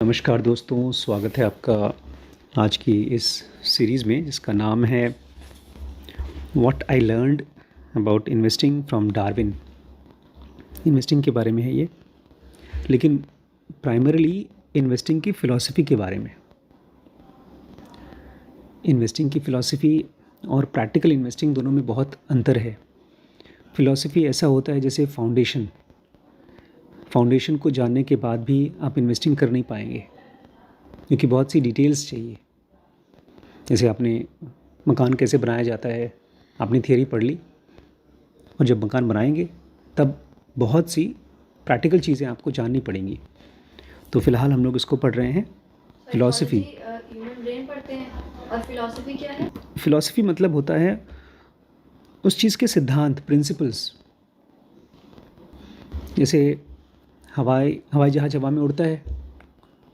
नमस्कार दोस्तों, स्वागत है आपका आज की इस सीरीज़ में जिसका नाम है what I learned about investing from Darwin. Investing के बारे में है ये, लेकिन प्राइमरीली इन्वेस्टिंग की फ़िलॉसफी के बारे में। इन्वेस्टिंग की फ़िलॉसफी और प्रैक्टिकल इन्वेस्टिंग दोनों में बहुत अंतर है। फ़िलॉसफी ऐसा होता है जैसे फाउंडेशन को जानने के बाद भी आप इन्वेस्टिंग कर नहीं पाएंगे, क्योंकि बहुत सी डिटेल्स चाहिए। जैसे आपने मकान कैसे बनाया जाता है, आपने थियरी पढ़ ली, और जब मकान बनाएंगे तब बहुत सी प्रैक्टिकल चीज़ें आपको जाननी पड़ेंगी। तो फ़िलहाल हम लोग इसको पढ़ रहे हैं फ़िलॉसफी। ह्यूमन ब्रेन पढ़ते हैं। और फ़िलॉसफी क्या है? फ़िलॉसफी मतलब होता है उस चीज़ के सिद्धांत, प्रिंसिपल्स। जैसे हवाई जहाज़ हवा में उड़ता है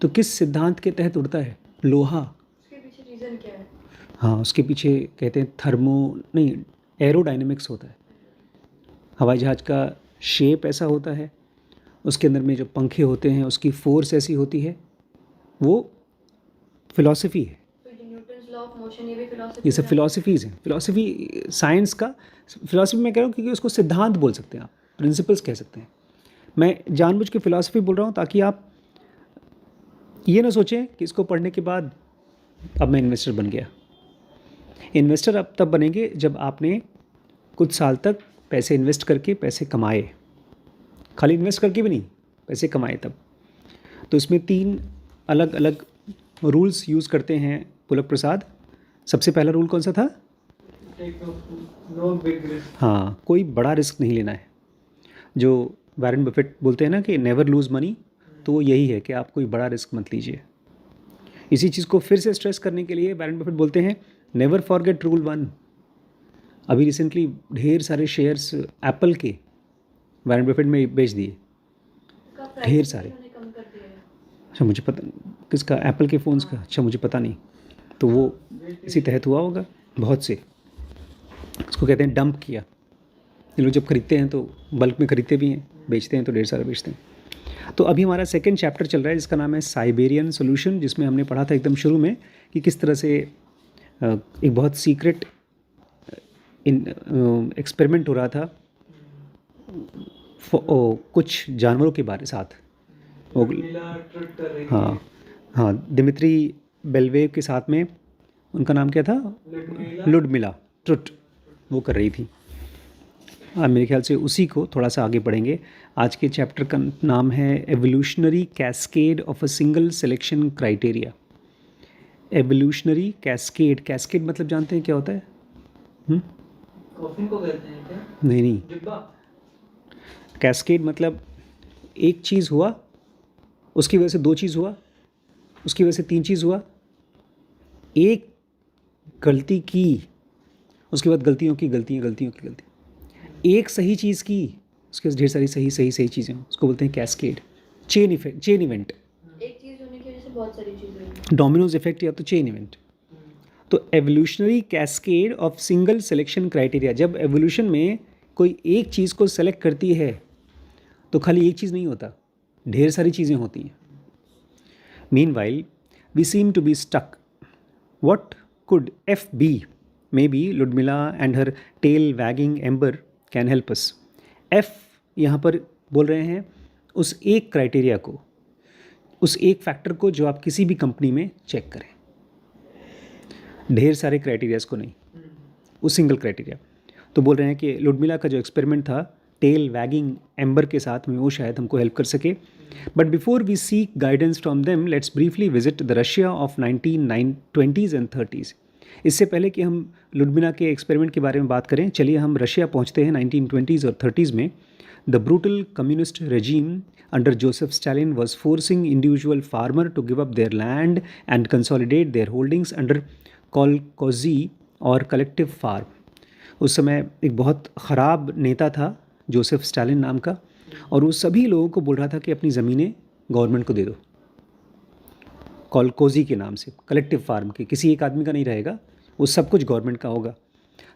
तो किस सिद्धांत के तहत उड़ता है? लोहा। उसके पीछे रीज़न क्या है? हाँ, उसके पीछे कहते हैं एरोडायनेमिक्स होता है। हवाई जहाज़ का शेप ऐसा होता है, उसके अंदर में जो पंखे होते हैं उसकी फोर्स ऐसी होती है, वो फ़िलॉसफी है। तो न्यूटन्स लॉ ऑफ मोशन, ये भी फ़िलॉसफी ये सब फ़िलॉसफीज़ हैं। फ़िलॉसफी साइंस का फ़िलॉसफी मैं कह रहा हूँ क्योंकि उसको सिद्धांत बोल सकते हैं आप, प्रिंसिपल्स कह सकते हैं। मैं जानबूझ के फ़िलॉसफी बोल रहा हूँ ताकि आप ये ना सोचें कि इसको पढ़ने के बाद अब मैं इन्वेस्टर बन गया। इन्वेस्टर अब तब बनेंगे जब आपने कुछ साल तक पैसे इन्वेस्ट करके पैसे कमाए। खाली इन्वेस्ट करके भी नहीं, पैसे कमाए तब। तो इसमें 3 अलग अलग रूल्स यूज़ करते हैं पुलक प्रसाद। सबसे पहला रूल कौन सा था? No big risk. हाँ, कोई बड़ा रिस्क नहीं लेना है। जो वॉरेन बफेट बोलते हैं ना कि नेवर लूज़ मनी, तो यही है कि आप कोई बड़ा रिस्क मत लीजिए। इसी चीज़ को फिर से स्ट्रेस करने के लिए वॉरेन बफेट बोलते हैं नेवर फॉरगेट रूल 1। अभी रिसेंटली ढेर सारे शेयर्स एप्पल के वॉरेन बफेट में बेच दिए, ढेर सारे। कम कर दिया है। अच्छा, मुझे पता किसका? एप्पल के फ़ोन्स का? अच्छा, मुझे पता नहीं। तो वो इसी तहत हुआ होगा। बहुत से उसको कहते हैं डंप किया। ये लोग जब खरीदते हैं तो बल्क में खरीदते भी हैं, बेचते हैं तो ढेर सारा बेचते हैं। तो अभी हमारा सेकंड चैप्टर चल रहा है जिसका नाम है साइबेरियन सॉल्यूशन, जिसमें हमने पढ़ा था एकदम शुरू में कि किस तरह से एक बहुत सीक्रेट एक्सपेरिमेंट हो रहा था कुछ जानवरों के बारे साथ। वो हाँ हाँ, दिमित्री बेलवेव के साथ में, उनका नाम क्या था? लुडमिला ट्रुट, वो कर रही थी। मेरे ख्याल से उसी को थोड़ा सा आगे पढ़ेंगे। आज के चैप्टर का नाम है evolutionary cascade of a single selection criteria. Evolutionary cascade, cascade मतलब जानते हैं क्या होता है? कॉफिन को कहते हैं क्या? नहीं, डिब्बा। कैस्केड मतलब एक चीज़ हुआ, उसकी वजह से 2 चीज़ हुआ, उसकी वजह से 3 चीज़ हुआ, एक गलती की, उसके बाद गलतियों की गलती, एक सही चीज़ की, उसके बाद ढेर सारी सही चीज़ें हों, उसको बोलते हैं कैस्केड। चेन इवेंट, एक चीज़ होने की वजह से बहुत सारी चीज़ें होंगी। डोमिनोज इफेक्ट या तो चेन इवेंट। तो evolutionary cascade of single selection criteria, जब एवोल्यूशन में कोई एक चीज़ को सेलेक्ट करती है तो खाली एक चीज़ नहीं होता, ढेर सारी चीज़ें होती हैं। Meanwhile we seem to be stuck. What could F be? Maybe Ludmila and her tail wagging Amber can help us. F यहाँ पर बोल रहे हैं उस एक क्राइटेरिया को, उस एक फैक्टर को जो आप किसी भी कंपनी में चेक करें, ढेर सारे क्राइटेरियाज को नहीं, उस सिंगल क्राइटेरिया। तो बोल रहे हैं कि लुडमिला का जो एक्सपेरिमेंट था टेल वैगिंग एम्बर के साथ में, वो शायद हमको हेल्प कर सके। But before we seek guidance from them, let's briefly visit the Russia of 1920s and 30s। इससे पहले कि हम लुडमिला के एक्सपेरिमेंट के बारे में बात करें, चलिए हम रशिया पहुंचते हैं 1920s और 30s में। The brutal communist regime under Joseph Stalin was forcing individual farmer to give up their land and consolidate their holdings under kolkhozy और कलेक्टिव फार्म। उस समय एक बहुत ख़राब नेता था जोसेफ स्टालिन नाम का, और वो सभी लोगों को बोल रहा था कि अपनी ज़मीनें गवर्नमेंट को दे दो, कॉलकोजी के नाम से, कलेक्टिव फार्म के, किसी एक आदमी का नहीं रहेगा, वो सब कुछ गवर्नमेंट का होगा।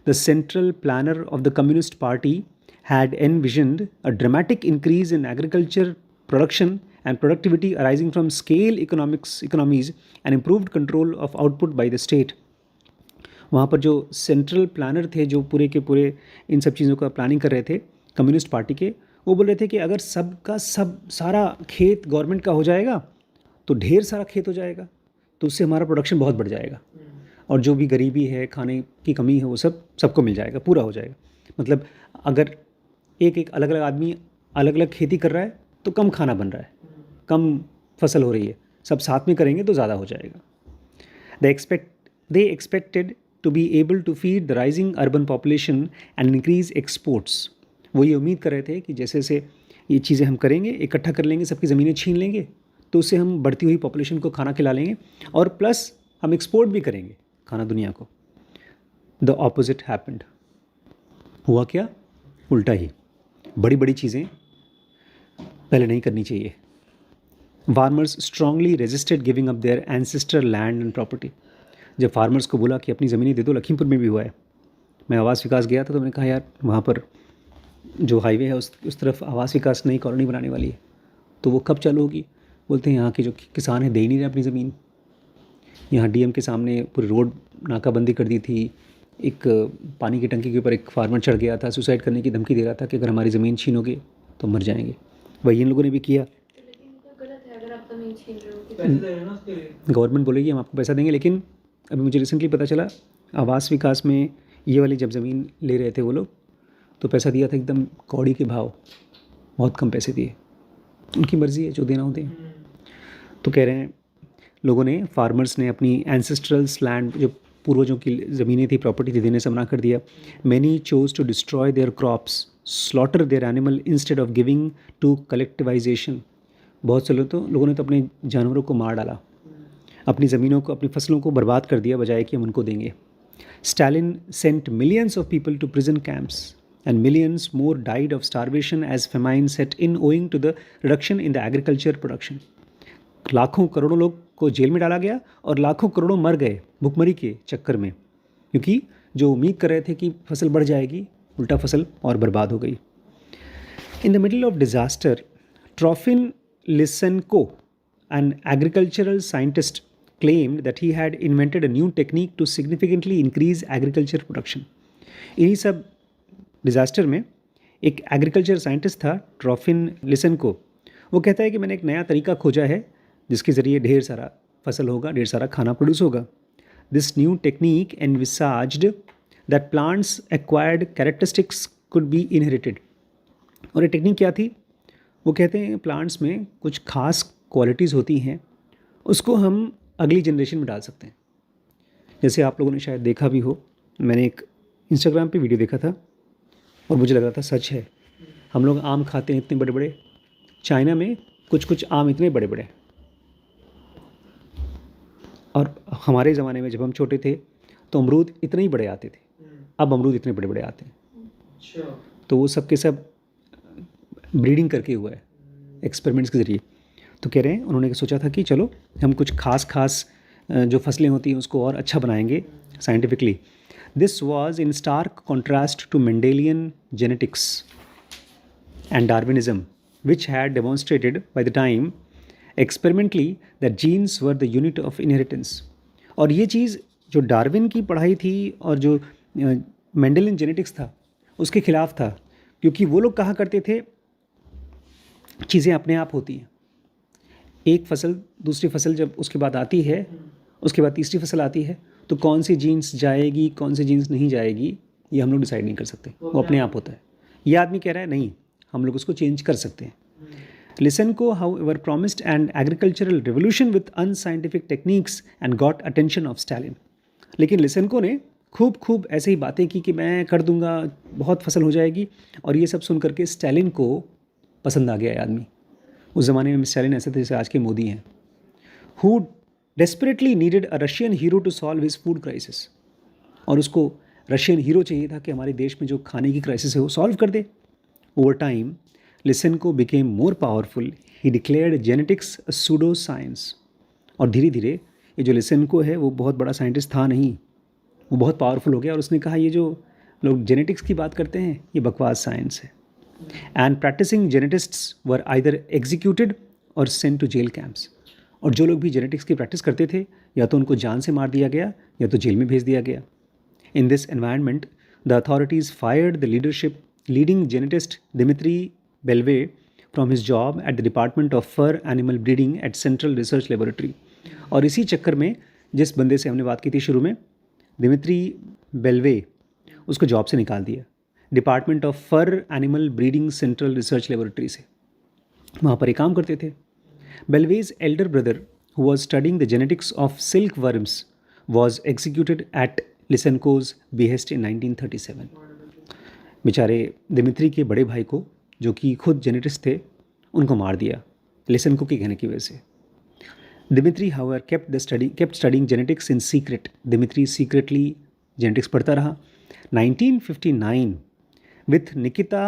The central planner of the communist party had envisioned a dramatic increase in agriculture production and productivity arising from scale economies and improved control of output by the state. वहाँ पर जो सेंट्रल प्लानर थे जो पूरे के पूरे इन सब चीज़ों का प्लानिंग कर रहे थे कम्युनिस्ट पार्टी के, वो बोल रहे थे कि अगर सबका सब सारा खेत गवर्नमेंट का हो जाएगा तो ढेर सारा खेत हो जाएगा, तो उससे हमारा प्रोडक्शन बहुत बढ़ जाएगा और जो भी गरीबी है, खाने की कमी है, वो सब सबको मिल जाएगा, पूरा हो जाएगा. मतलब अगर एक एक अलग अलग आदमी अलग अलग खेती कर रहा है तो कम खाना बन रहा है, कम फसल हो रही है, सब साथ में करेंगे तो ज़्यादा हो जाएगा. They expected to be able to feed the rising urban population and increase exports. वो ये उम्मीद कर रहे थे कि जैसे जैसे ये चीज़ें हम करेंगे, इकट्ठा कर लेंगे, सबकी ज़मीनें छीन लेंगे, तो उससे हम बढ़ती हुई पॉपुलेशन को खाना खिला लेंगे और प्लस हम एक्सपोर्ट भी करेंगे खाना दुनिया को. The opposite happened. हुआ क्या? उल्टा ही. बड़ी बड़ी चीज़ें पहले नहीं करनी चाहिए. Farmers strongly resisted giving up their ancestral land and property. जब फार्मर्स को बोला कि अपनी ज़मीनें दे दो, लखीमपुर में भी हुआ है. मैं आवास विकास गया था तो मैंने कहा यार वहाँ पर जो हाईवे है उस तरफ आवास विकास नई कॉलोनी बनाने वाली है, तो वो कब चालू होगी? बोलते हैं यहाँ के जो किसान हैं दे ही नहीं रहे अपनी ज़मीन. यहाँ डीएम के सामने पूरी रोड नाकाबंदी कर दी थी. एक पानी की टंकी के ऊपर एक फार्मर चढ़ गया था, सुसाइड करने की धमकी दे रहा था कि अगर हमारी ज़मीन छीनोगे तो मर जाएंगे. वही इन लोगों ने भी किया. लेकिन तो गलत है अगर आप ज़मीन छीन रहे हो. पैसे दे रहे हैं ना उसके लिए. गवर्नमेंट बोलेगी हम आपको पैसा देंगे, लेकिन अभी मुझे रिसेंटली पता चला आवास विकास में ये वाली जब ज़मीन ले रहे थे वो लोग, तो पैसा दिया था एकदम कौड़ी के भाव, बहुत कम पैसे दिए. उनकी मर्ज़ी है, जो देना हो दें. तो कह रहे हैं लोगों ने, फार्मर्स ने अपनी एंसेस्ट्रल्स लैंड जो पूर्वजों की ज़मीनें थी, प्रॉपर्टी थी, देने से मना कर दिया. Many chose to destroy their crops, slaughter their animal instead of giving to collectivisation. बहुत से लोगों ने तो अपने जानवरों को मार डाला, अपनी ज़मीनों को, अपनी फसलों को बर्बाद कर दिया, बजाय कि हम उनको देंगे. Stalin sent millions of people to prison camps and millions more died of starvation as famine set in owing to the reduction in the agriculture production. लाखों करोड़ों लोग को जेल में डाला गया और लाखों करोड़ों मर गए भुखमरी के चक्कर में, क्योंकि जो उम्मीद कर रहे थे कि फसल बढ़ जाएगी, उल्टा फसल और बर्बाद हो गई. In the middle of disaster, Trofim Lysenko, an agricultural scientist, claimed that he had invented a new technique to significantly increase agriculture production. इन्हीं सब डिज़ास्टर में एक एग्रीकल्चर साइंटिस्ट था ट्रॉफिम लिसेनको. वो कहता है कि मैंने एक नया तरीका खोजा है जिसके ज़रिए ढेर सारा फसल होगा, ढेर सारा खाना प्रोड्यूस होगा. This new technique envisaged that plants acquired characteristics could be inherited. और ये टेक्निक क्या थी? वो कहते हैं प्लांट्स में कुछ खास क्वालिटीज़ होती हैं, उसको हम अगली जनरेशन में डाल सकते हैं. जैसे आप लोगों ने शायद देखा भी हो, मैंने एक इंस्टाग्राम पे वीडियो देखा था और मुझे लग रहा था सच है. हम लोग आम खाते हैं इतने बड़े बड़े, चाइना में कुछ कुछ आम इतने बड़े बड़े, और हमारे ज़माने में जब हम छोटे थे तो अमरूद इतने ही बड़े आते थे. अब अमरूद इतने बड़े बड़े आते हैं. अच्छा. तो वो सब के सब ब्रीडिंग करके हुआ है एक्सपेरिमेंट्स के ज़रिए. तो कह रहे हैं उन्होंने सोचा था कि चलो हम कुछ खास जो फसलें होती हैं उसको और अच्छा बनाएंगे scientifically. This was in stark contrast to Mendelian genetics and Darwinism, which had demonstrated by the time experimentally that genes were the unit of inheritance. और ये चीज़ जो डार्विन की पढ़ाई थी और जो मेंडेलियन जेनेटिक्स था उसके खिलाफ था, क्योंकि वो लोग कहा करते थे चीज़ें अपने आप होती हैं. एक फसल दूसरी फसल जब उसके बाद आती है, उसके बाद तीसरी फसल आती है, तो कौन सी जीन्स जाएगी कौन सी जीन्स नहीं जाएगी ये हम लोग डिसाइड नहीं कर सकते, वो अपने आप होता है. ये आदमी कह रहा है नहीं, हम लोग उसको चेंज कर सकते हैं. Lysenko however promised an agricultural revolution with unscientific techniques and got attention of Stalin. लेकिन लिसेनको ने खूब ऐसे ही बातें की कि मैं कर दूंगा, बहुत फसल हो जाएगी, और ये सब सुन करके स्टालिन को पसंद आ गया है आदमी. उस ज़माने में स्टालिन ऐसे थे जैसे आज के मोदी हैं. Who desperately needed a Russian hero to solve his food crisis. और उसको रशियन हीरो चाहिए था कि हमारे देश में जो खाने की क्राइसिस है वो सॉल्व कर दे. Over time Lysenko became more powerful. He declared genetics a pseudo science. और धीरे धीरे ये जो लिसेनको है वो बहुत बड़ा साइंटिस्ट था नहीं, वो बहुत पावरफुल हो गया और उसने कहा ये जो लोग जेनेटिक्स की बात करते हैं ये बकवास साइंस है. And practicing geneticists were either executed or sent to jail camps. और जो लोग भी जेनेटिक्स की प्रैक्टिस करते थे या तो उनको जान से मार दिया गया या तो जेल में भेज दिया गया। In this environment, the authorities fired the leading genetist Dimitri Belve from his job at the Department of Fur Animal Breeding at Central Research Laboratory. और इसी चक्कर में जिस बंदे से हमने बात की थी शुरू में, दिमित्री बेल्वे, उसको जॉब से निकाल दिया department of fur animal breeding central research laboratory से। वहाँ पर ये काम करते थे। Belyaev's elder brother who was studying the genetics of silk worms was executed at Lysenko's behest in 1937। बेचारे दिमित्री के बड़े भाई को, जो कि खुद जेनेटिस्ट थे, उनको मार दिया लिसेनको के कहने की वजह से। Dmitri however kept studying genetics in secret. Dmitri secretly genetics पढ़ता रहा। 1959 with Nikita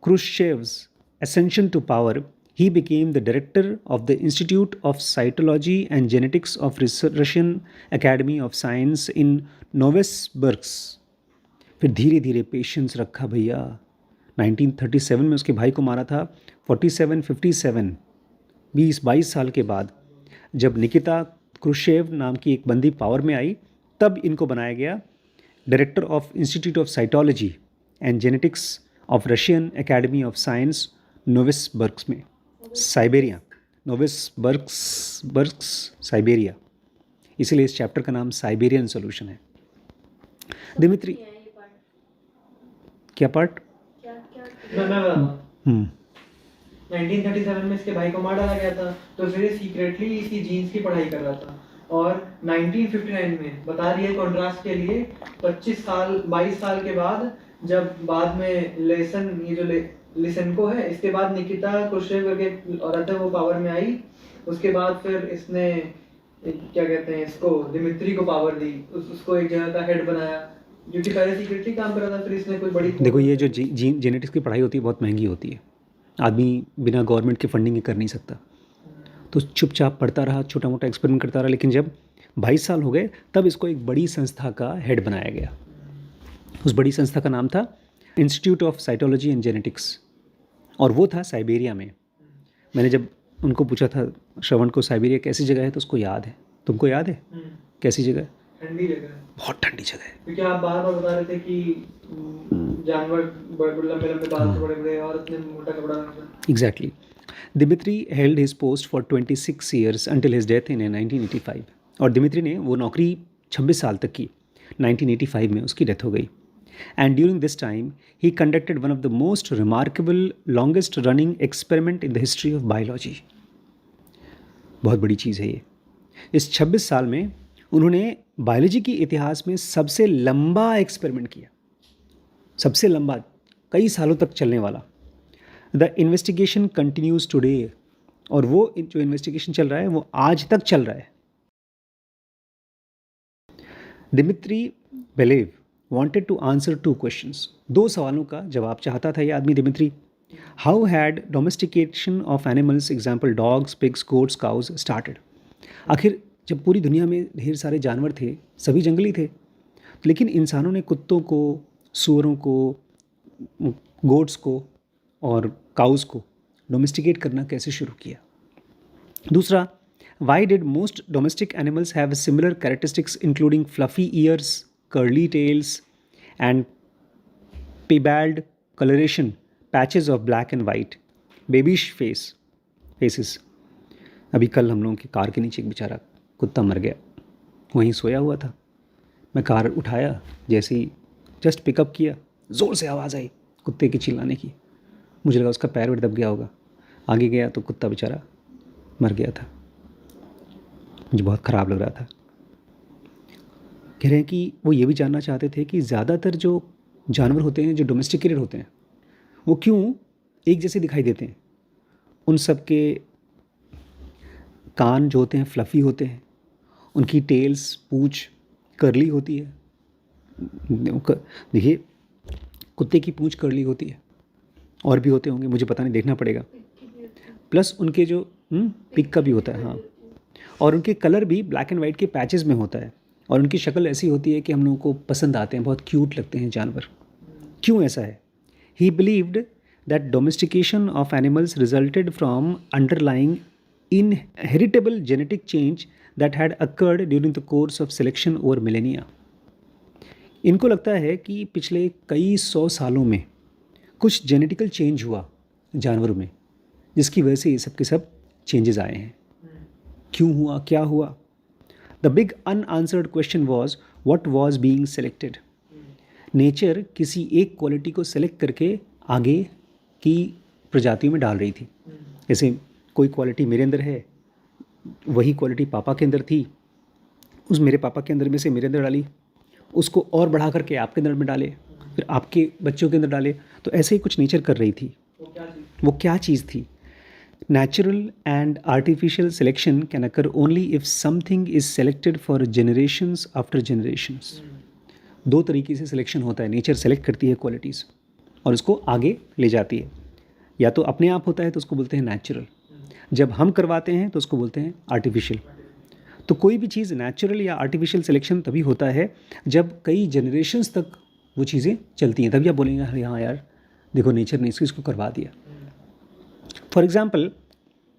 Khrushchev's ascension to power, he became the director of the Institute of Cytology and Genetics of Russian Academy of Science in Novosibirsk। फिर धीरे धीरे patience रखा भैया। 1937 में उसके भाई को मारा था। 47-57 22 साल के बाद जब निकिता क्रुश्चेव नाम की एक बंदी पावर में आई, तब इनको बनाया गया director of institute of cytology and genetics of Russian academy of science Novosibirsk में, साइबेरिया। नोविसिबिर्स्क साइबेरिया, इसीलिए इस चैप्टर का नाम साइबेरियन सॉल्यूशन है। दिमित्री क्या पार्ट? मैं बताता हूँ। 1937 में इसके भाई को मार डाला गया था, तो फिर सीक्रेटली इसी जीन्स की पढ़ाई कर रहा था। और 1959 में बता रही है कॉन्ट्रास्ट के लिए, 22 साल के बाद, जब बाद में लिसेनको है, इसके बाद निकिता क्रुश्चेव करके औरत है, वो पावर में आई। उसके बाद फिर इसने क्या कहते हैं इसको, दिमित्री को पावर दी, उसको एक जगह का हेड बनाया, जो कि पहले सीक्रेटली काम कर रहा था। फिर इसने कोई बड़ी, देखो ये जो जेनेटिक्स की पढ़ाई होती है बहुत महंगी होती है, आदमी बिना गवर्नमेंट के फंडिंग के कर नहीं सकता। तो चुपचाप पढ़ता रहा, छोटा मोटा एक्सपेरिमेंट करता रहा, लेकिन जब 22 साल हो गए तब इसको एक बड़ी संस्था का हेड बनाया गया। उस बड़ी संस्था का नाम था institute of cytology and genetics, और वो था साइबेरिया में। मैंने जब उनको पूछा था श्रवण को साइबेरिया कैसी जगह है, तो उसको याद है। तुमको याद है कैसी जगह है? ठंडी जगह है, बहुत ठंडी जगह है। क्योंकि आप बार बार बता रहे थे कि जानवर बड़े लंबे बाल से बड़े बड़े और इतने मोटा कपड़ा पहनता है। Exactly. Dimitri held his post for 26 years until his death in 1985. और दिमित्री ने वो नौकरी 26 साल तक की। 1985 में उसकी डेथ हो गई। And during this time, he conducted one of the most remarkable, longest running experiment in the history of biology. बहुत बड़ी चीज़ है ये। इस 26 साल में उन्होंने बायोलॉजी के इतिहास में सबसे लंबा एक्सपेरिमेंट किया, सबसे लंबा, कई सालों तक चलने वाला। द इन्वेस्टिगेशन कंटिन्यूज टुडे, और वो जो इन्वेस्टिगेशन चल रहा है वो आज तक चल रहा है। Dmitri Belyaev wanted to answer 2 questions. 2 सवालों का जवाब चाहता था ये आदमी Dmitry. How had domestication of animals, example dogs, pigs, goats, cows started? आखिर जब पूरी दुनिया में ढेर सारे जानवर थे, सभी जंगली थे, लेकिन इंसानों ने कुत्तों को, सूअरों को, गोट्स को और काउस को डोमेस्टिकेट करना कैसे शुरू किया? दूसरा, why did most domestic animals have similar characteristics including fluffy ears, curly tails and piebald coloration, patches of black and white, babish faces? अभी कल हम लोगों की कार के नीचे एक बेचारा कुत्ता मर गया, वहीं सोया हुआ था। मैं कार उठाया, जैसे ही जस्ट पिकअप किया, ज़ोर से आवाज़ आई कुत्ते की चिल्लाने की। मुझे लगा उसका पैर दब गया होगा। आगे गया तो कुत्ता बेचारा मर गया था। मुझे बहुत ख़राब लग रहा था। कह रहे हैं कि वो ये भी जानना चाहते थे कि ज़्यादातर जो जानवर होते हैं, जो डोमेस्टिकेटेड होते हैं, वो क्यों एक जैसे दिखाई देते हैं। उन सब के कान जो होते हैं फ्लफ़ी होते हैं, उनकी टेल्स, पूँछ कर्ली होती है। देखिए कुत्ते की पूँछ कर्ली होती है, और भी होते होंगे, मुझे पता नहीं, देखना पड़ेगा। प्लस उनके जो पिग का भी होता है, हाँ, और उनके कलर भी ब्लैक एंड वाइट के पैचेस में होता है, और उनकी शक्ल ऐसी होती है कि हम लोगों को पसंद आते हैं, बहुत क्यूट लगते हैं जानवर। क्यों ऐसा है? ही believed that domestication of animals resulted from underlying inheritable genetic change that had occurred during the course of selection over millennia. इनको लगता है कि पिछले कई सौ सालों में कुछ जेनेटिकल चेंज हुआ जानवरों में, जिसकी वजह से ये सब के सब चेंजेस आए हैं. क्यों हुआ, क्या हुआ? The big unanswered question was what was being selected. Nature किसी एक क्वालिटी को सेलेक्ट करके आगे की प्रजातियों में डाल रही थी. जैसे कोई क्वालिटी मेरे अंदर है, वही क्वालिटी पापा के अंदर थी, उस मेरे पापा के अंदर में से मेरे अंदर डाली, उसको और बढ़ा करके आपके अंदर में डाले, फिर आपके बच्चों के अंदर डाले. तो ऐसे ही कुछ नेचर कर रही थी. वो क्या चीज़ थी? Natural and artificial selection can occur only if something is selected for generations after generations. दो तरीके से सिलेक्शन होता है. नेचर सेलेक्ट करती है क्वालिटीज़ और उसको आगे ले जाती है. या तो अपने आप होता है तो उसको बोलते हैं नेचुरल, जब हम करवाते हैं तो उसको बोलते हैं आर्टिफिशियल. तो कोई भी चीज़ नेचुरल या आर्टिफिशियल सिलेक्शन तभी होता है जब कई जनरेशन्स तक वो चीज़ें चलती हैं. तभी आप बोलेंगे अरे हाँ यार देखो नेचर ने इसको करवा दिया. For example,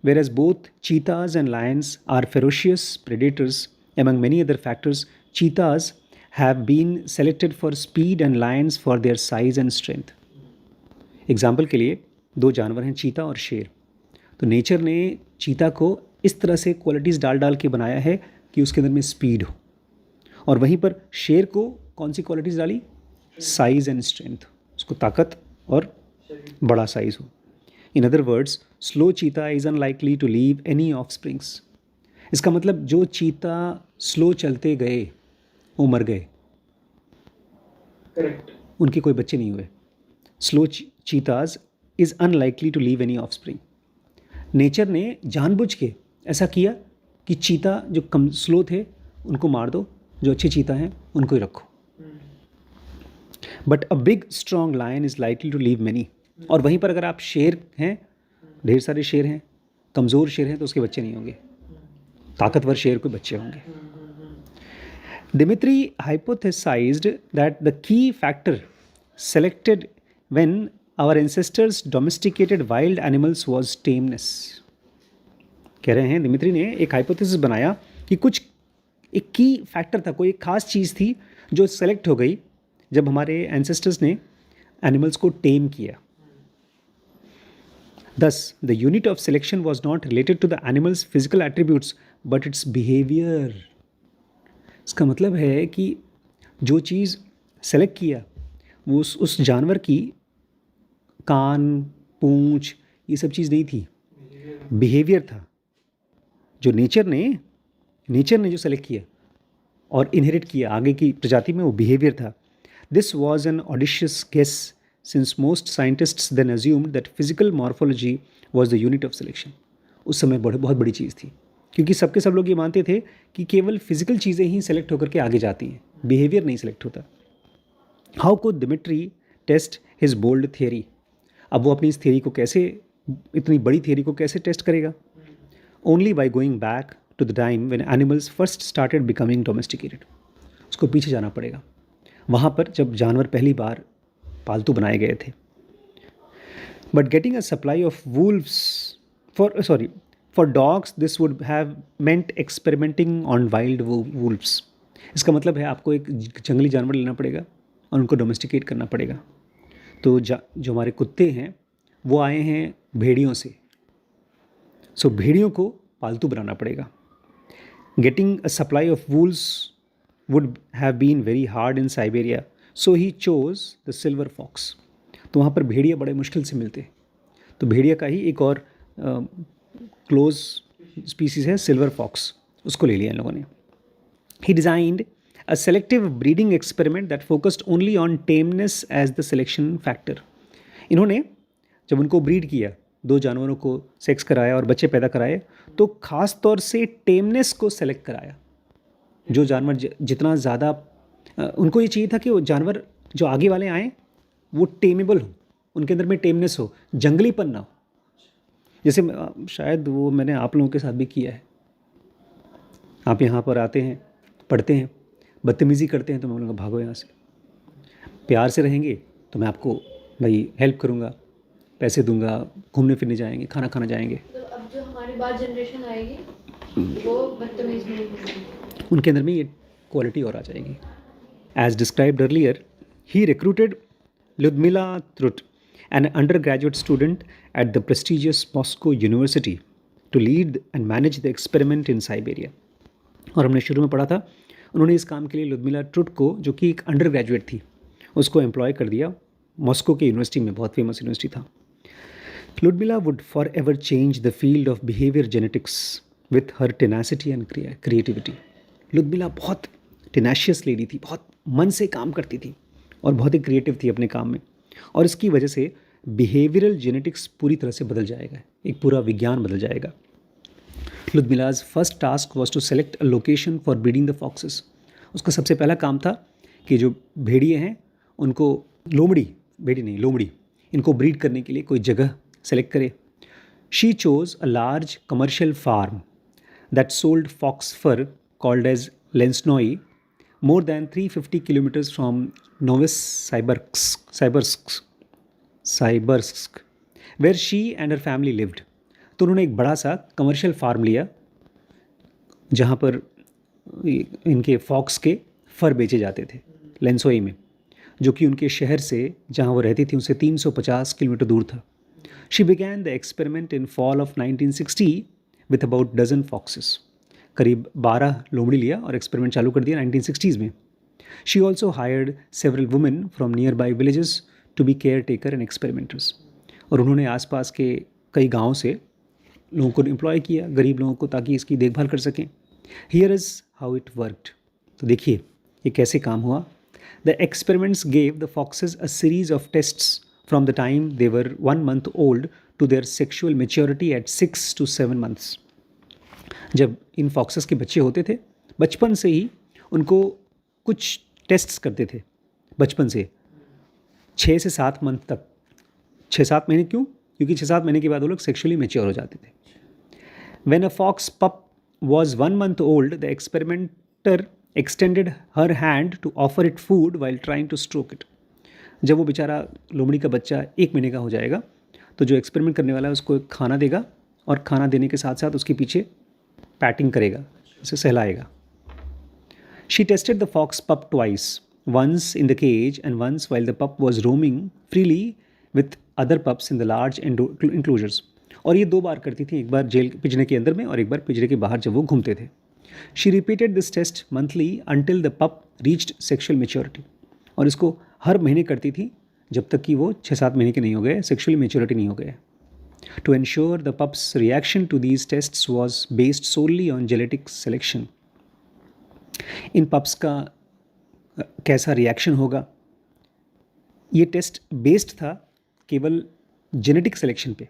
whereas both cheetahs and lions are ferocious predators, among many other factors, cheetahs have been selected for speed and lions for their size and strength. Example के लिए दो जानवर हैं, चीता और शेर. तो नेचर ने चीता को इस तरह से क्वालिटीज़ डाल डाल के बनाया है कि उसके अंदर में स्पीड हो, और वहीं पर शेर को कौन सी क्वालिटीज़ डाली? साइज़ एंड स्ट्रेंथ, उसको ताकत और बड़ा साइज़ हो. In other words, slow cheetah is unlikely to leave any offsprings. इसका मतलब जो चीता स्लो चलते गए वो मर गए. करेक्ट. उनके कोई बच्चे नहीं हुए. Slow cheetahs is unlikely to leave any offspring. Nature ने जानबूझ के ऐसा किया कि चीता जो कम स्लो थे उनको मार दो, जो अच्छे चीता हैं उनको ही रखो. But a big strong lion is likely to leave many. और वहीं पर अगर आप शेर हैं, ढेर सारे शेर हैं, कमज़ोर शेर हैं तो उसके बच्चे नहीं होंगे, ताकतवर शेर के बच्चे होंगे. Dimitri hypothesized that the key factor selected when our ancestors domesticated wild animals was tameness. कह रहे हैं दिमित्री ने एक हाइपोथेसिस बनाया कि कुछ एक की फैक्टर था, कोई एक खास चीज़ थी जो सेलेक्ट हो गई जब हमारे एंसेस्टर्स ने एनिमल्स को टेम किया. Thus, the unit of selection was not related to the animal's physical attributes, but its behavior. इसका मतलब है कि जो चीज़ सेलेक्ट किया वो उस जानवर की कान, पूंछ, ये सब चीज़ नहीं थी, बिहेवियर था. जो नेचर ने जो सेलेक्ट किया और इनहेरिट किया आगे की प्रजाति में, वो बिहेवियर था. This was an audacious guess since most scientists then assumed that physical morphology was the unit of selection. उस समय बहुत बड़ी चीज़ थी, क्योंकि सबके सब लोग ये मानते थे कि केवल फिजिकल चीज़ें ही सेलेक्ट होकर के आगे जाती हैं, बिहेवियर नहीं सेलेक्ट होता. How could Dmitri test his bold theory? अब वो अपनी इस थियरी को कैसे, इतनी बड़ी थियरी को कैसे टेस्ट करेगा? Only by going back to the time when animals first started becoming domesticated. उसको पीछे जाना पड़ेगा, वहाँ पर जब जानवर पहली बार पालतू बनाए गए थे. But getting a supply of Wolves for dogs this would have meant experimenting on wild Wolves. इसका मतलब है आपको एक जंगली जानवर लेना पड़ेगा और उनको डोमेस्टिकेट करना पड़ेगा. तो जो हमारे कुत्ते हैं वो आए हैं भेड़ियों से, सो भेड़ियों को पालतू बनाना पड़ेगा. Getting a supply of wolves would have been very hard in Siberia, so he chose the silver fox. तो वहाँ पर भेड़िया बड़े मुश्किल से मिलते हैं, तो भेड़िया का ही एक और क्लोज स्पीसीज है सिल्वर फॉक्स, उसको ले लिया इन लोगों ने. He designed a selective breeding experiment that focused only on tameness as the selection factor. इन्होंने जब उनको ब्रीड किया, दो जानवरों को सेक्स कराया और बच्चे पैदा कराए, तो ख़ास तौर से टेमनेस को सेलेक्ट कराया. जो जानवर जितना ज़्यादा उनको ये चाहिए था कि वो जानवर जो आगे वाले आएँ वो टेमेबल हो, उनके अंदर में टेमनेस हो, जंगलीपन ना हो. जैसे शायद वो मैंने आप लोगों के साथ भी किया है. आप यहाँ पर आते हैं, पढ़ते हैं, बदतमीज़ी करते हैं तो मैं बोलूँगा भागो यहाँ से. प्यार से रहेंगे तो मैं आपको भाई हेल्प करूँगा, पैसे दूंगा, घूमने फिरने जाएंगे, खाना खाना जाएंगे। तो अब जो हमारी बाद जनरेशन आएगी वो बदतमीज नहीं होगी। उनके अंदर में ये क्वालिटी और आ जाएगी। As described earlier, he recruited Lyudmila Trut, an undergraduate student at the prestigious Moscow University, to lead and manage the experiment in Siberia. और हमने शुरू में पढ़ा था, उन्होंने इस काम के लिए लुदमिला ट्रुट को, जो कि एक अंडर ग्रेजुएट थी, उसको एम्प्लॉय कर दिया। मॉस्को की यूनिवर्सिटी में, बहुत फेमस यूनिवर्सिटी था। Lyudmila would for ever change the field of behaviour genetics with her tenacity and creativity. Lyudmila बहुत टेनाशियस लेडी थी, बहुत मन से काम करती थी और बहुत ही क्रिएटिव थी अपने काम में, और इसकी वजह से बिहेवियरल जेनेटिक्स पूरी तरह से बदल जाएगा, एक पूरा विज्ञान बदल जाएगा। Lyudmila's first task was to select a location for breeding the foxes. उसका सबसे पहला काम था कि जो भेड़िए हैं उनको, लोमड़ी, इनको ब्रीड करने के लिए कोई जगह सेलेक्ट करे। She chose a large commercial farm that sold fox fur called as Lesnoi, more than 350 kilometers from Novosibirsk, where she and her family lived. तो उन्होंने एक बड़ा सा कमर्शियल फार्म लिया जहाँ पर इनके फॉक्स के फर बेचे जाते थे, लेंसोई में, जो कि उनके शहर से, जहाँ वो रहती थी, उनसे 350 किलोमीटर दूर था। She began the experiment in fall of 1960 with about dozen foxes. करीब 12 लोमड़ी लिया और एक्सपेरिमेंट चालू कर दिया 1960s में। She also hired several women from nearby villages to be caretaker and experimenters. और उन्होंने आसपास के कई गाँव से लोगों को एम्प्लॉय किया, गरीब लोगों को, ताकि इसकी देखभाल कर सकें। Here is how it worked. तो देखिए ये कैसे काम हुआ। The experiments gave the foxes a series of tests from the time they were 1 month old to their sexual maturity at 6 to 7 months। जब इन फॉक्सेस के बच्चे होते थे, बचपन से ही उनको कुछ टेस्ट्स करते थे, बचपन से 6 से 7 मंथ तक। 6-7 महीने क्यों? क्योंकि 6-7 महीने के बाद वो लोग सेक्शुअली मैच्योर हो जाते थे। When a fox pup was 1 month old, the experimenter extended her hand to offer it food while trying to stroke it. जब वो बेचारा लोमड़ी का बच्चा 1 महीने का हो जाएगा, तो जो एक्सपेरिमेंट करने वाला है उसको खाना देगा, और खाना देने के साथ साथ उसके पीछे पैटिंग करेगा, उसे सहलाएगा। She tested the fox pup twice, once in the cage and once while the pup was roaming freely with other pups in the large enclosures. और ये 2 बार करती थी, एक बार जेल पिंजरे के अंदर में और एक बार पिंजरे के बाहर जब वो घूमते थे। She repeated this test monthly until the pup reached sexual maturity. और इसको हर महीने करती थी जब तक कि वो 6-7 महीने के नहीं हो गए, सेक्शुअली मेच्योरिटी नहीं हो गए। To ensure the pup's reaction to these tests was based solely on genetic selection. In pups का कैसा रिएक्शन होगा, ये टेस्ट बेस्ड था केवल जेनेटिक सिलेक्शन पे।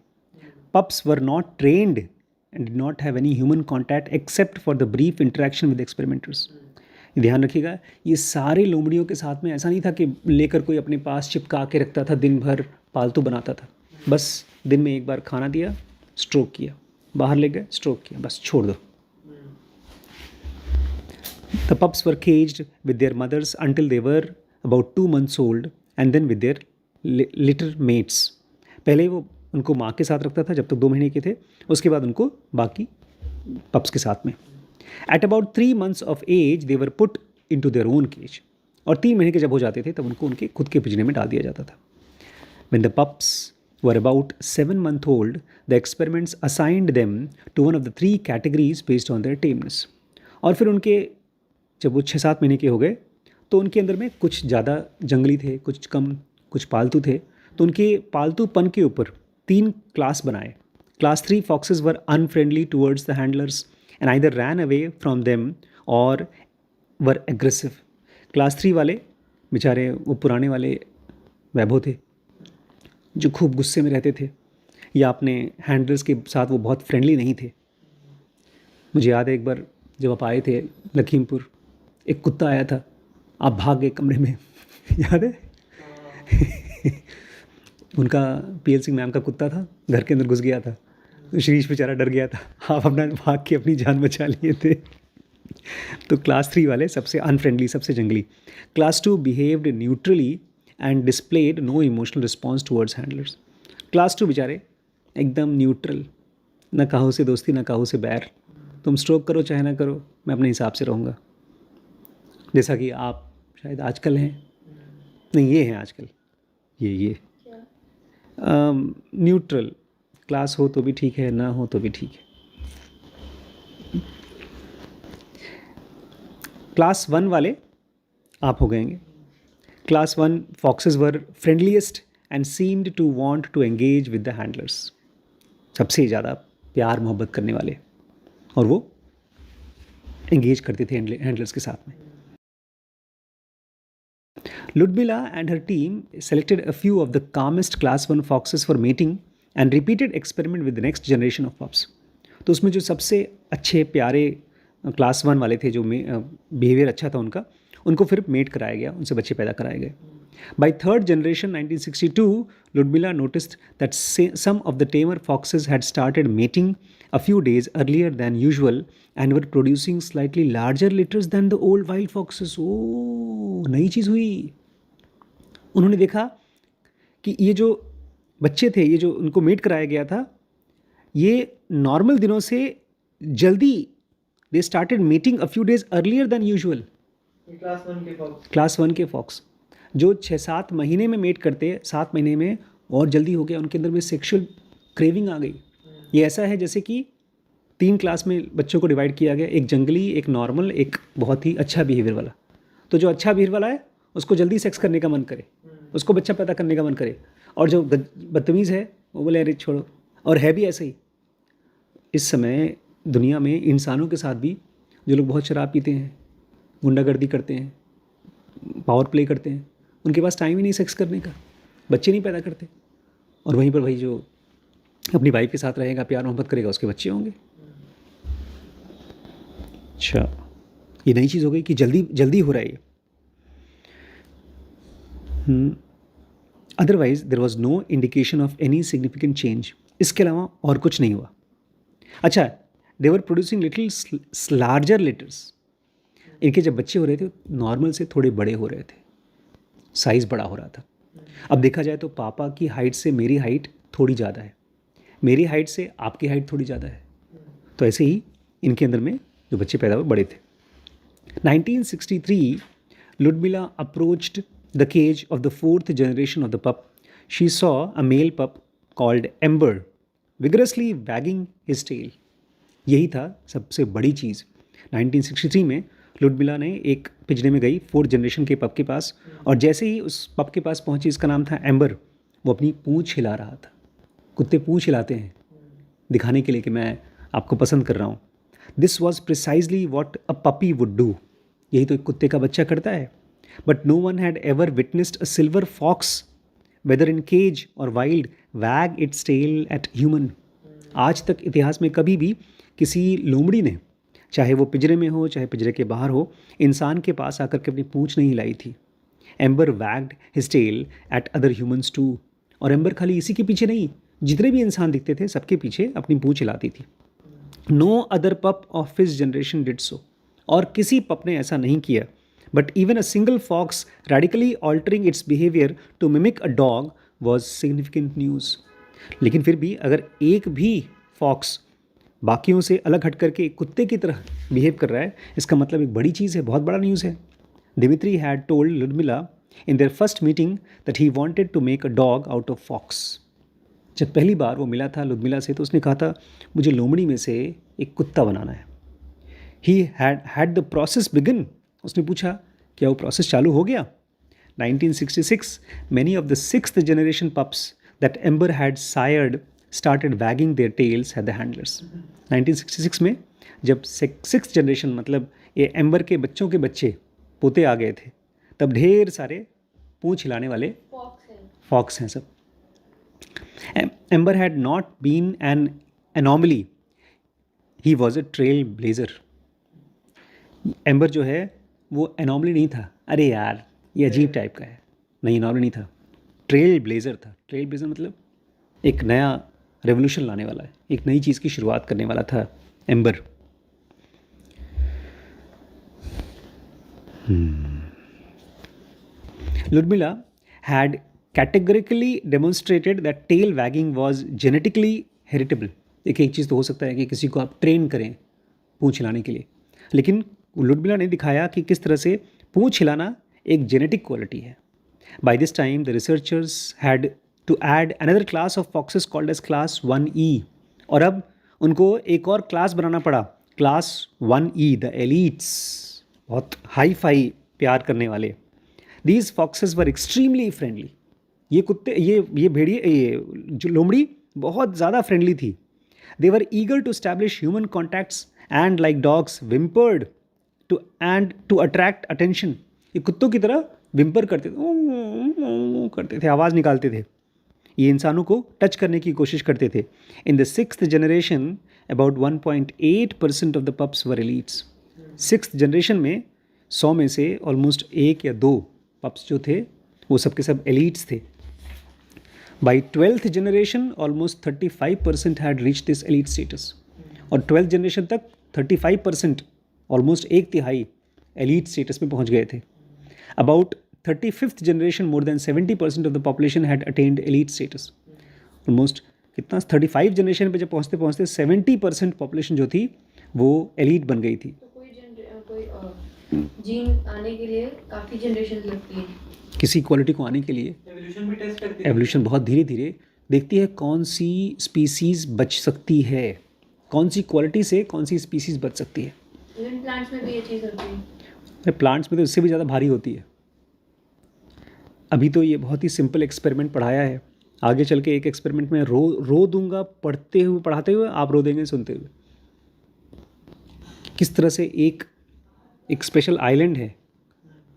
Pups were not trend and did not have any human contact except for the brief interaction with experimenters. ध्यान रखिएगा, ये सारे लोमड़ियों के साथ में ऐसा नहीं था कि लेकर कोई अपने पास चिपका के रखता था, दिन भर पालतू बनाता था। बस दिन में एक बार खाना दिया, स्ट्रोक किया, बाहर ले गए, स्ट्रोक किया, बस छोड़ दो। The pups were caged with their mothers until they were about 2 months old and then with their littermates. पहले वो उनको माँ के साथ रखता था जब तक 2 महीने के थे, उसके बाद उनको बाकी पप्स के साथ में। At about 3 months of age they were put into their own cage. और 3 महीने के जब हो जाते थे तब उनको उनके खुद के पिंजरे में डाल दिया जाता था। When the pups were about 7 months old, the experiments assigned them to one of the 3 categories based on their tameness. और फिर उनके जब वो 6-7 महीने के हो गए, तो उनके अंदर में कुछ ज़्यादा जंगली थे, कुछ कम, कुछ पालतू थे। तो उनके पालतूपन के ऊपर 3 क्लास बनाए। Class 3 foxes were unfriendly towards the handlers and either ran away from them or were aggressive. Class 3 वाले बेचारे वो पुराने वाले वैभव थे जो खूब गुस्से में रहते थे, या अपने हैंडलर्स के साथ वो बहुत फ्रेंडली नहीं थे। मुझे याद है एक बार जब आप आए थे लखीमपुर, एक कुत्ता आया था, आप भाग गए कमरे में याद है? उनका PL सिंह मैम का कुत्ता था, घर के अंदर घुस गया था, तो शीरीष बेचारा डर गया था, आप अपना भाग के अपनी जान बचा लिए थे। तो क्लास 3 वाले सबसे अनफ्रेंडली, सबसे जंगली। Class 2 behaved neutrally and displayed no emotional response towards handlers. Class 2 बेचारे एकदम न्यूट्रल, ना काहू से दोस्ती ना काहू से बैर, तुम स्ट्रोक करो चाहे ना करो, मैं अपने हिसाब से रहूँगा, जैसा कि आप शायद आजकल हैं, नहीं ये हैं आजकल, ये क्या? न्यूट्रल, क्लास हो तो भी ठीक है, ना हो तो भी ठीक है। क्लास 1 वाले आप हो गएंगे। Class 1 foxes were friendliest and seemed to want to engage with the handlers, सबसे ज़्यादा प्यार मोहब्बत करने वाले, और वो एंगेज करते थे हैंडलर्स के साथ में। Ludmilla and her team selected a few of the calmest class 1 foxes for mating and repeated experiment with the next generation of pups. तो उसमें जो सबसे अच्छे प्यारे क्लास 1 वाले थे, जो बिहेवियर अच्छा था उनका, उनको फिर मेट कराया गया, उनसे बच्चे पैदा कराए गए। By third generation 1962, Ludmilla noticed that some of the tamer foxes had started mating a few days earlier than usual and were producing slightly larger litters than the old wild foxes. ओह, नई चीज़ हुई। उन्होंने देखा कि ये जो बच्चे थे, ये जो उनको मेट कराया गया था, ये नॉर्मल दिनों से जल्दी they started mating a few days earlier than usual. Class 1 के फॉक्स जो 6-7 महीने में मेट करते, 7 महीने में और जल्दी हो गया, उनके अंदर में सेक्सुअल क्रेविंग आ गई। ये ऐसा है जैसे कि 3 क्लास में बच्चों को डिवाइड किया गया, एक जंगली, एक नॉर्मल, एक बहुत ही अच्छा बिहेवियर वाला। तो जो अच्छा बिहेवियर वाला है उसको जल्दी सेक्स करने का मन करे, उसको बच्चा पैदा करने का मन करे, और जो बदतमीज़ है वो बोले अरे छोड़ो। और है भी ऐसे ही। इस समय दुनिया में इंसानों के साथ भी जो लोग बहुत शराब पीते हैं, गुंडागर्दी करते हैं, पावर प्ले करते हैं, उनके पास टाइम ही नहीं सेक्स करने का, बच्चे नहीं पैदा करते, और वहीं पर भाई जो अपनी वाइफ के साथ रहेगा, प्यार मोहब्बत करेगा, उसके बच्चे होंगे। अच्छा, ये नई चीज़ हो गई कि जल्दी जल्दी हो रहा है ये। Otherwise there was no indication of any significant change. इसके अलावा और कुछ नहीं हुआ। अच्छा, they were producing little larger litters. इनके जब बच्चे हो रहे थे नॉर्मल से थोड़े बड़े हो रहे थे, साइज़ बड़ा हो रहा था। अब देखा जाए तो पापा की हाइट से मेरी हाइट थोड़ी ज़्यादा है, मेरी हाइट से आपकी हाइट थोड़ी ज़्यादा है, तो ऐसे ही इनके अंदर में जो बच्चे पैदा हुए बड़े थे। 1963, Ludmilla approached the cage of the 4th generation of the pup. She saw a male pup called Ember vigorously wagging his tail. यही था सबसे बड़ी चीज़। 1963 में लुडमिला ने एक पिंजरे में गई 4th जनरेशन के पप के पास, और जैसे ही उस पप के पास पहुंची, इसका नाम था एम्बर, वो अपनी पूंछ हिला रहा था। कुत्ते पूंछ हिलाते हैं दिखाने के लिए कि मैं आपको पसंद कर रहा हूँ। This was precisely what a puppy would do. यही तो एक कुत्ते का बच्चा करता है। But no one had ever witnessed a silver fox whether in cage or wild wag its tail at human. आज तक इतिहास में कभी भी किसी लोमड़ी ने, चाहे वो पिंजरे में हो चाहे पिंजरे के बाहर हो, इंसान के पास आकर के अपनी पूंछ नहीं हिलाई थी। Ember wagged his tail at other humans too. और एम्बर खाली इसी के पीछे नहीं, जितने भी इंसान दिखते थे सबके पीछे अपनी पूंछ हिलाती थी। No other pup of his generation did so. और किसी पप ने ऐसा नहीं किया। But even a single fox radically altering its behaviour to mimic a dog was significant news. लेकिन फिर भी अगर एक भी फॉक्स बाकियों से अलग हट करके कुत्ते की तरह बिहेव कर रहा है, इसका मतलब एक बड़ी चीज़ है, बहुत बड़ा न्यूज़ है। Dmitri had told Ludmila in their first meeting that he wanted to make a dog out of fox. जब पहली बार वो मिला था लुडमिला से, तो उसने कहा था मुझे लोमड़ी में से एक कुत्ता बनाना है। He had the process begin. उसने पूछा क्या वो प्रोसेस चालू हो गया। 1966 many of the 6th generation pups that Ember had sired started wagging their tails at the handlers. 1966 में जब 6th जनरेशन मतलब ये एम्बर के बच्चों के बच्चे पोते आ गए थे, तब ढेर सारे पूंछ हिलाने वाले फॉक्स हैं सब। Ember had not been an anomaly, he was a trailblazer. Ember जो है वो एनॉमली नहीं था, अरे यार ये अजीब टाइप का है, नहीं एनॉमली नहीं था, ट्रेल ब्लेजर था। ट्रेल ब्लेजर मतलब एक नया रेवोल्यूशन लाने वाला है, एक नई चीज़ की शुरुआत करने वाला था Ember. Ludmilla had categorically demonstrated that tail wagging was genetically heritable. एक चीज़ तो हो सकता है कि किसी को आप ट्रेन करें पूँछ हिलाने के लिए, लेकिन लुडमिला ने दिखाया कि किस तरह से पूँछ हिलाना एक जेनेटिक क्वालिटी है। By this time the researchers had to add another class of foxes called as class 1E, और अब उनको एक और क्लास बनाना पड़ा, क्लास 1E, द एलीट्स, बहुत हाई फाई प्यार करने वाले। These foxes were extremely friendly. ये कुत्ते, ये भेड़िए, ये जो लोमड़ी बहुत ज़्यादा फ्रेंडली थी। They were eager to establish human contacts and like dogs whimpered to attract attention. ये कुत्तों की तरह विम्पर करते थे, आवाज़ निकालते थे। ये इंसानों को टच करने की कोशिश करते थे। In the 6th generation about 1.8% of the pups were elites. 6th generation में 100 में से ऑलमोस्ट 1 या 2 पप्स जो थे वो सब के सब एलीट्स थे। By 12th generation almost 35% had reach this elite status, और 12th जनरेशन तक 35%, ऑलमोस्ट 1/3 एलीट स्टेटस में पहुंच गए थे। About 35th generation more than 70% of the population had attend elite status. Almost कितना, 35 जनरेशन पे जब पहुंचते पहुंचते 70% पॉपुलेशन जो थी वो एलीट बन गई थी। तो कोई जीन आने के लिए काफ़ी जनरेशन लगती है। किसी क्वालिटी को आने के लिए एवोल्यूशन भी टेस्ट करती है। एवोल्यूशन बहुत धीरे धीरे देखती है कौन सी स्पीसीज़ बच सकती है, कौन सी क्वालिटी से कौन सी स्पीसीज़ बच सकती है। इवन प्लांट्स में भी ये चीज़ होती है। प्लांट्स में तो इससे भी ज़्यादा भारी होती है। अभी तो ये बहुत ही सिंपल एक्सपेरिमेंट पढ़ाया है, आगे चल के एक एक्सपेरिमेंट में रो दूंगा पढ़ते हुए, पढ़ाते हुए आप रो देंगे सुनते हुए। किस तरह से एक स्पेशल आइलैंड है,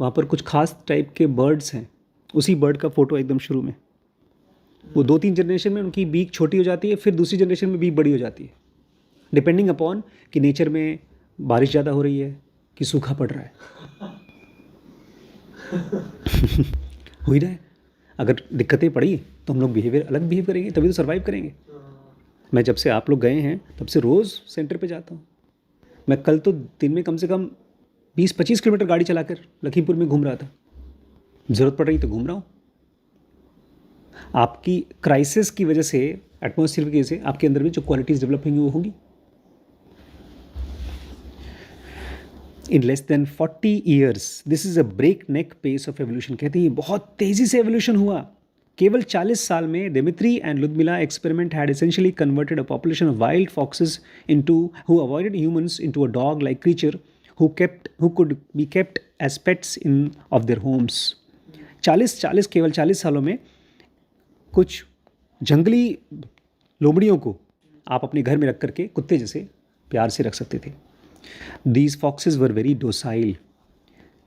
वहाँ पर कुछ खास टाइप के बर्ड्स हैं। उसी बर्ड का फ़ोटो एकदम शुरू में, वो 2-3 जनरेशन में उनकी बीक छोटी हो जाती है, फिर दूसरी जनरेशन में बीक बड़ी हो जाती है, डिपेंडिंग अपॉन कि नेचर में बारिश ज़्यादा हो रही है कि सूखा पड़ रहा है। हो ही रहा है। अगर दिक्कतें पड़ी तो हम लोग अलग बिहेव करेंगे, तभी तो सर्वाइव करेंगे। मैं जब से आप लोग गए हैं तब से रोज़ सेंटर पे जाता हूँ। मैं कल तो दिन में कम से कम 20-25 किलोमीटर गाड़ी चलाकर लखीमपुर में घूम रहा था। ज़रूरत पड़ रही तो घूम रहा हूँ। आपकी क्राइसिस की वजह से, एटमॉस्फेयर की वजह से आपके अंदर में जो क्वालिटीज़ डेवलप होंगी वो होगी। In less than 40 years this is a breakneck pace of evolution. कहते हैं बहुत तेज़ी से एवोल्यूशन हुआ। केवल 40 साल में Dmitri and Lyudmila experiment had essentially converted a population of wild foxes into who avoided humans into a dog like creature who could be kept as pets of their homes। 40 सालों में कुछ जंगली लोमड़ियों को आप अपने घर में रख करके कुत्ते जैसे प्यार से रख सकते थे। These foxes were very docile,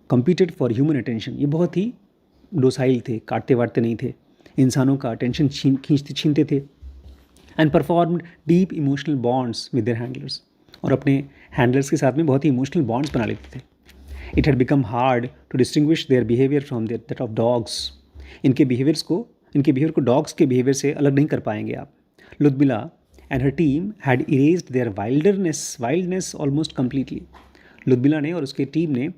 competed for human attention। ये बहुत ही डोसाइल थे, काटते वाटते नहीं थे, इंसानों का अटेंशन छीनते थे। And performed deep emotional bonds with their handlers, और अपने हैंडलर्स के साथ में बहुत ही इमोशनल बॉन्ड्स बना लेते थे। It had become hard to distinguish their behaviour from that of dogs. इनके बिहेवियर को डॉग्स के बिहेवियर से अलग नहीं कर पाएंगे आप। Lyudmila and her team had erased their wildness almost completely. Lyudmila ने और उसकी टीम ने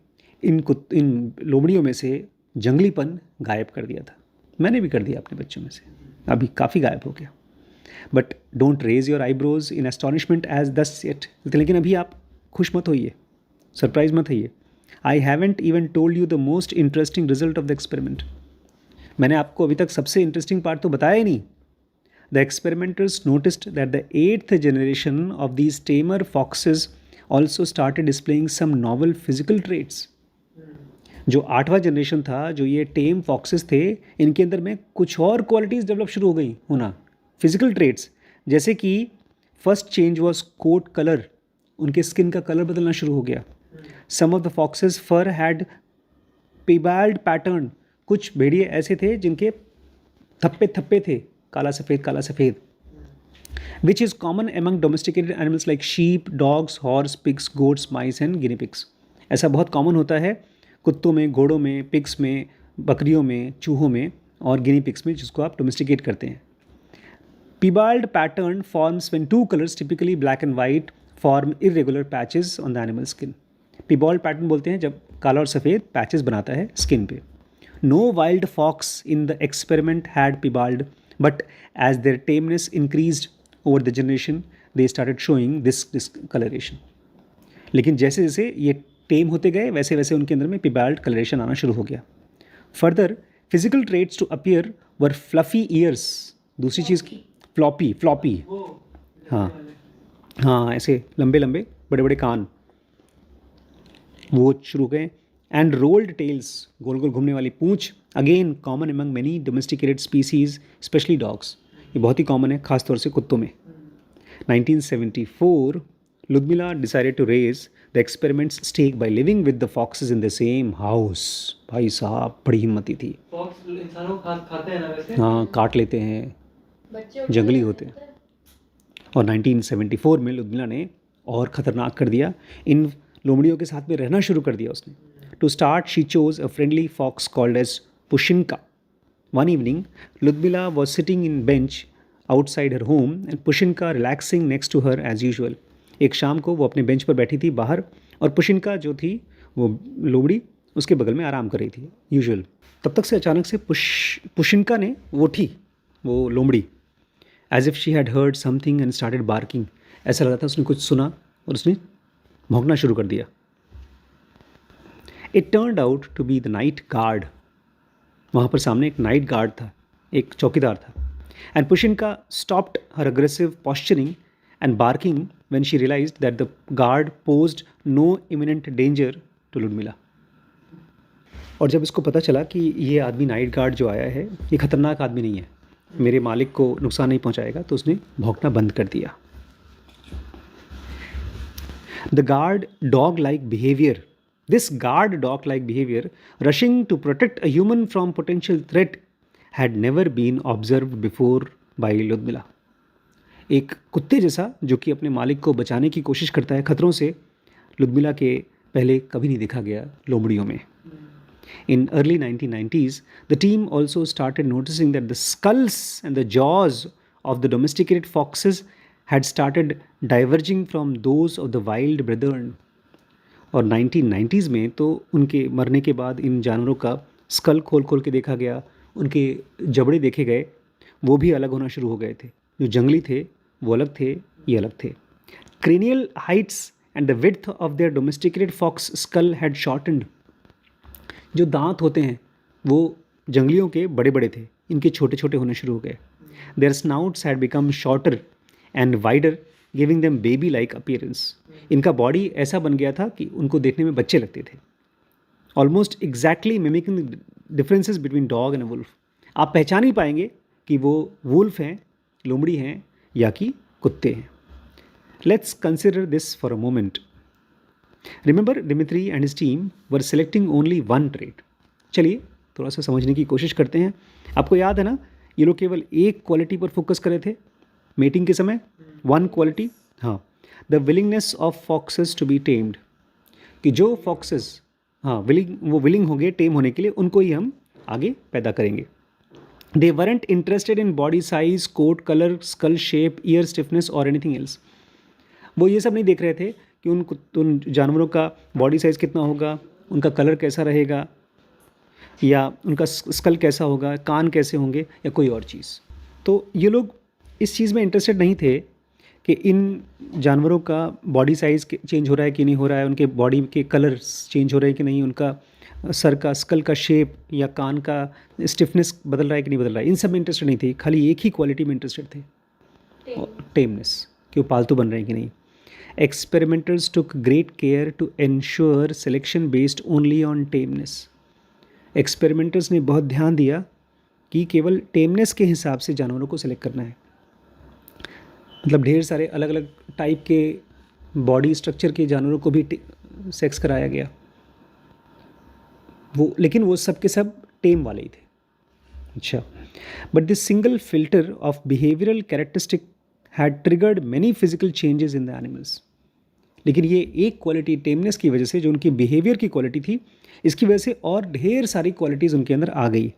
इन लोमड़ियों में से जंगलीपन गायब कर दिया था। मैंने भी कर दिया अपने बच्चों में से, अभी काफ़ी गायब हो गया। But don't raise your eyebrows in astonishment as दस येट। लेकिन अभी आप खुश मत होइए, सरप्राइज मत होइए। I haven't even told you the most interesting result of the experiment. मैंने आपको अभी तक सबसे इंटरेस्टिंग पार्ट तो बताया ही नहीं। The experimenters noticed that the 8th generation of these tamer foxes also started displaying some novel physical traits. जो 8वां जनरेशन था, जो ये टेम फॉक्सेस थे, इनके अंदर में कुछ और क्वालिटीज़ डेवलप शुरू हो गई होना, फिजिकल ट्रेट्स। जैसे कि first change was coat colour, उनके स्किन का कलर बदलना शुरू हो गया। Some of the foxes fur had piebald pattern. कुछ भेड़िए ऐसे थे जिनके थप्पे थे, काला सफ़ेद, which is common among domesticated animals like sheep, dogs, horse, pigs, goats, mice and guinea pigs. ऐसा बहुत कॉमन होता है कुत्तों में, घोड़ों में, पिग्स में, बकरियों में, चूहों में और गिनी पिग्स में, जिसको आप डोमेस्टिकेट करते हैं। Piebald pattern forms when two colours typically black and white form irregular patches on the animal skin. Piebald pattern बोलते हैं जब काला और सफ़ेद पैचेस बनाता है स्किन पे। No wild fox in the experiment had piebald, but as their tameness increased over the generation, they started showing this discoloration. लेकिन जैसे जैसे ये टेम होते गए वैसे वैसे उनके अंदर में पिबाल्ड कलरेशन आना शुरू हो गया. Further physical traits to appear were fluffy ears. दूसरी चीज़ फ्लॉपी. हाँ हाँ, ऐसे लंबे लंबे बड़े बड़े कान, वो शुरू गए. एंड रोल्ड टेल्स, गोल गोल घूमने वाली पूंछ, again common among many domesticated species specially dogs. ये बहुत ही कॉमन है खासतौर से कुत्तों में. 1974 Ludmila decided to raise the experiment's stake by living with the foxes in the same house. भाई साहब बड़ी हिम्मती थी. फॉक्स इंसानों को खाते हैं ना वैसे. हाँ, काट लेते हैं, बच्चे जंगली होते हैं. और 1974 में लुद्मिला ने और ख़तरनाक कर दिया, इन लोमड़ियों के साथ में रहना शुरू कर दिया उसने. To start she chose a friendly fox called as Pushinka. One evening Lyudmila was sitting in bench outside her home and Pushinka relaxing next to her as usual. एक शाम को वो अपने बेंच पर बैठी थी बाहर, और पुशिनका जो थी वो लोमड़ी उसके बगल में आराम कर रही थी यूजुअल. तब तक से अचानक से पुशिनका ने वो उठी, वो लोमड़ी, as if she had heard something and started barking. ऐसा लगा था उसने कुछ सुना और उसने भौंकना शुरू कर दिया. It turned out to be the night guard. वहाँ पर सामने एक नाइट गार्ड था, एक चौकीदार था. And Pushinka stopped her aggressive posturing and barking when she realized that the guard posed no imminent danger to Ludmila. और जब इसको पता चला कि ये आदमी नाइट गार्ड जो आया है ये ख़तरनाक आदमी नहीं है, मेरे मालिक को नुकसान नहीं पहुंचाएगा, तो उसने भौंकना बंद कर दिया. The guard dog-like behavior, this guard dog-like behavior rushing to protect a human from potential threat had never been observed before by Ludmila. एक कुत्ते जैसा जो कि अपने मालिक को बचाने की कोशिश करता है खतरों से, लुद्मिला के पहले कभी नहीं देखा गया लोमड़ियों में. In early 1990s the team also started noticing that the skulls and the jaws of the domesticated foxes had started diverging from those of the wild brethren. और 1990s में तो उनके मरने के बाद इन जानवरों का स्कल खोल खोल के देखा गया, उनके जबड़े देखे गए, वो भी अलग होना शुरू हो गए थे. जो जंगली थे वो अलग थे, ये अलग थे. Cranial heights and the width of their domesticated fox skull had shortened. जो दांत होते हैं वो जंगलियों के बड़े बड़े थे, इनके छोटे छोटे होने शुरू हो गए. Their snouts had become shorter and wider giving them baby like appearance. इनका बॉडी ऐसा बन गया था कि उनको देखने में बच्चे लगते थे, almost exactly mimicking differences between dog and wolf. आप पहचान ही पाएंगे कि वो वुल्फ हैं, लोमड़ी हैं, या कि कुत्ते हैं. Let's consider this for a moment. Remember Dmitri and his team were selecting only one trait. चलिए थोड़ा सा समझने की कोशिश करते हैं. आपको याद है ना, ये लोग केवल एक क्वालिटी पर फोकस कर रहे थे मेटिंग के समय, वन क्वालिटी. हाँ, the willingness of foxes to be tamed, कि जो फॉक्सेस हाँ वो विलिंग होंगे टेम होने के लिए, उनको ही हम आगे पैदा करेंगे. They weren't interested in body size, coat color, skull shape, ear stiffness or anything else. वो ये सब नहीं देख रहे थे कि उन जानवरों का बॉडी साइज़ कितना होगा, उनका कलर कैसा रहेगा, या उनका स्कल कैसा होगा, कान कैसे होंगे, या कोई और चीज़. तो ये लोग इस चीज़ में इंटरेस्टेड नहीं थे कि इन जानवरों का बॉडी साइज़ चेंज हो रहा है कि नहीं हो रहा है, उनके बॉडी के कलर चेंज हो रहे हैं कि नहीं, उनका सर का स्कल का शेप या कान का स्टिफनेस बदल रहा है कि नहीं बदल रहा है. इन सब में इंटरेस्टेड नहीं थे, खाली एक ही क्वालिटी में इंटरेस्टेड थे, टेमनेस, कि वो पालतू बन रहे हैं कि नहीं. Experimenters took great care to ensure selection based only on tameness. Experimenters ने बहुत ध्यान दिया कि केवल टेमनेस के हिसाब से जानवरों को सिलेक्ट करना है. मतलब ढेर सारे अलग अलग टाइप के बॉडी स्ट्रक्चर के जानवरों को भी सेक्स कराया गया, लेकिन वो सब के सब टेम वाले ही थे. अच्छा, but this single filter of behavioural characteristic had triggered many physical changes in the animals. लेकिन ये एक क्वालिटी टेमनेस की वजह से, जो उनकी बिहेवियर की क्वालिटी थी, इसकी वजह से और ढेर सारी क्वालिटीज़ उनके अंदर आ गई.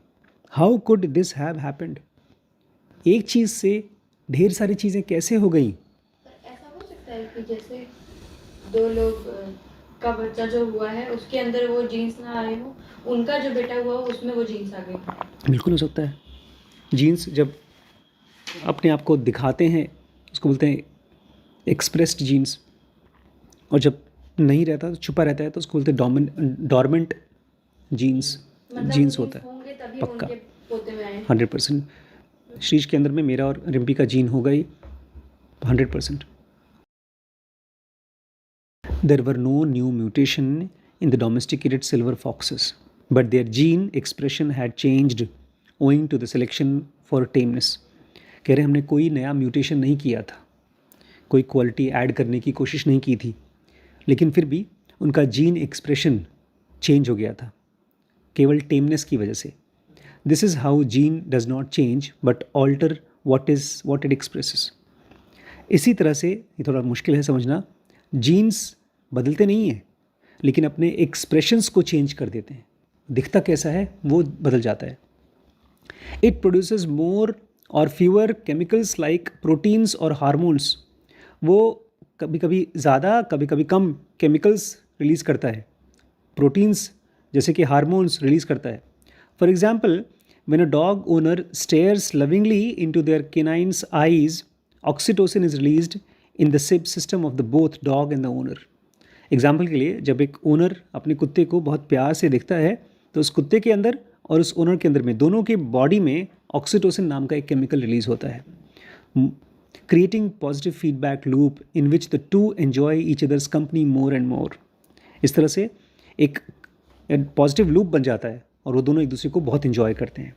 How could this have happened? एक चीज़ से ढेर सारी चीज़ें कैसे हो गई? ऐसा हो सकता है कि जैसे दो लोग का बच्चा जो हुआ है उसके अंदर वो जीन्स ना आए हो, उनका जो बेटा हुआ हो उसमें वो जीन्स आ गई। बिल्कुल हो सकता है। जीन्स जब अपने आप को दिखाते हैं उसको बोलते हैं एक्सप्रेस्ड जीन्स, और जब नहीं रहता तो छुपा रहता है तो उसको बोलते हैं डॉर्मेंट जीन्स। मतलब जीन्स वो होता है होंगे तभी पक्का उनके पोते में आए। 100%। शीश के अंदर में मेरा और रिम्पी का जीन होगा ही 100%। There were no new mutation in the domesticated silver foxes, but their gene expression had changed owing to the selection for tameness. कह रहे हमने कोई नया म्यूटेशन नहीं किया था, कोई क्वालिटी ऐड करने की कोशिश नहीं की थी, लेकिन फिर भी उनका जीन एक्सप्रेशन चेंज हो गया था केवल टेमनेस की वजह से। This is how gene does not change but alter what it expresses. इसी तरह से, ये थोड़ा मुश्किल है समझना, जीन्स बदलते नहीं हैं लेकिन अपने एक्सप्रेशंस को चेंज कर देते हैं। दिखता कैसा है वो बदल जाता है। इट प्रोड्यूसेस मोर और फ्यूअर केमिकल्स लाइक प्रोटीन्स और हार्मोन्स। वो कभी कभी ज़्यादा कभी कभी कम केमिकल्स रिलीज़ करता है, प्रोटीन्स जैसे कि हार्मोन्स रिलीज़ करता है। For example, when a dog owner stares lovingly into their canines eyes, oxytocin is released in the system of the both dog and the owner. Example के लिए, जब एक ओनर अपने कुत्ते को बहुत प्यार से देखता है तो उस कुत्ते के अंदर और उस ओनर के अंदर में, दोनों के बॉडी में ऑक्सीटोसिन नाम का एक केमिकल रिलीज होता है, creating positive feedback loop in which the two enjoy each others company more and more. इस तरह से एक पॉजिटिव लूप बन जाता है और वो दोनों एक दूसरे को बहुत इन्जॉय करते हैं।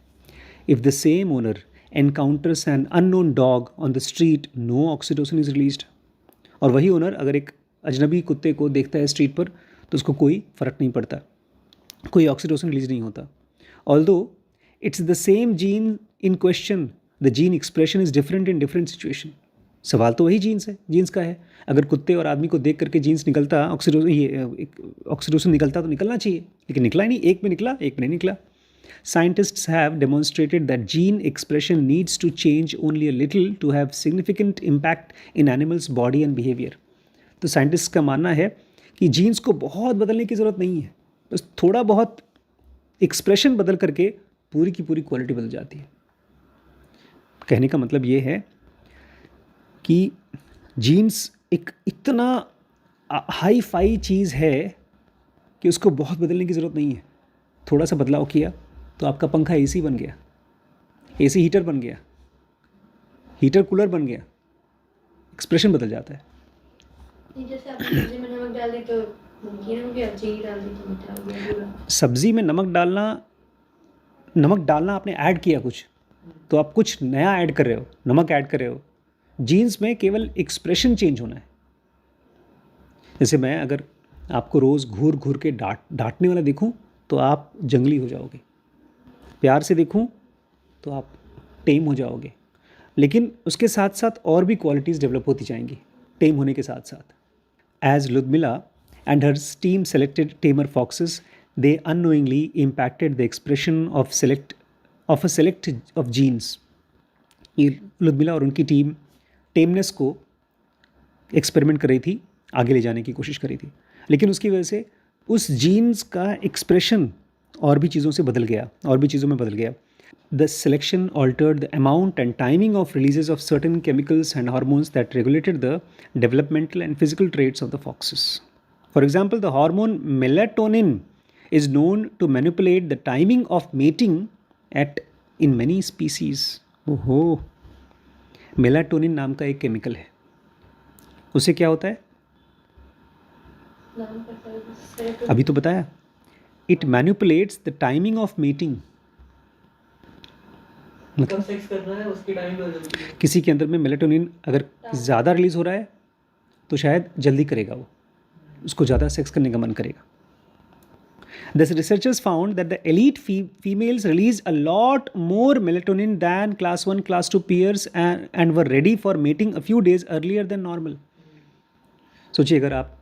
If the same owner encounters an unknown dog on the street, no oxytocin is released। और वही ओनर अगर एक अजनबी कुत्ते को देखता है स्ट्रीट पर तो उसको कोई फ़र्क नहीं पड़ता, कोई ऑक्सीटोसिन रिलीज नहीं होता। Although it's the same gene in question, the gene expression is different in different situation. सवाल तो वही जीन्स है, जीन्स का है। अगर कुत्ते और आदमी को देख करके जीन्स निकलता, ऑक्सीटोसिन निकलता तो निकलना चाहिए, लेकिन निकला ही नहीं। एक में निकला, एक में नहीं निकला। Scientists have demonstrated that gene expression needs to change only a little to have significant impact in animals' body and behavior। तो साइंटिस्ट का मानना है कि जीन्स को बहुत बदलने की ज़रूरत नहीं है, बस थोड़ा बहुत एक्सप्रेशन बदल करके पूरी की पूरी क्वालिटी बदल जाती है। कहने का मतलब ये है कि जीन्स एक इतना हाई फाई चीज़ है कि उसको बहुत बदलने की ज़रूरत नहीं है। थोड़ा सा बदलाव किया तो आपका पंखा एसी बन गया, एसी हीटर बन गया, हीटर कूलर बन गया, एक्सप्रेशन बदल जाता है। जैसे आपने सब्जी में नमक डाल दी तो नमकीन हो गया, चीनी डाल दी तो मीठा हो गया पूरा। सब्जी में नमक डालना आपने ऐड किया कुछ, तो आप कुछ नया ऐड कर रहे हो, नमक ऐड कर रहे हो। जीन्स में केवल एक्सप्रेशन चेंज होना है। जैसे मैं अगर आपको रोज़ घूर घूर के डांटने वाला देखूं तो आप जंगली हो जाओगे, प्यार से देखूं तो आप टेम हो जाओगे, लेकिन उसके साथ साथ और भी क्वालिटीज़ डेवलप होती जाएंगी टेम होने के साथ साथ। As Lyudmila and her team selected tamer foxes, they unknowingly impacted the expression of a select of genes. ये लुदमिला और उनकी टीम टेमनेस को एक्सपेरिमेंट कर रही थी, आगे ले जाने की कोशिश कर रही थी, लेकिन उसकी वजह से उस जीन्स का एक्सप्रेशन और भी चीज़ों से बदल गया, और भी चीज़ों में बदल गया। The selection altered the amount and timing of releases of certain chemicals and hormones that regulated the developmental and physical traits of the foxes. For example, the hormone melatonin is known to manipulate the timing of mating at in many species. ओहो, melatonin नाम का एक chemical है, उससे क्या होता है नाम पता है अभी तो बताया। It manipulates the timing of meeting. कब सेक्स करना है उसकी टाइम बदलती है। किसी के अंदर में मेलाटोनिन अगर ज़्यादा रिलीज हो रहा है तो शायद जल्दी करेगा, वो उसको ज़्यादा सेक्स करने का मन करेगा। Thus, researchers found that the elite females released a lot more melatonin than class 1, class 2 peers and were ready for mating a few days earlier than normal। सोचिए अगर आप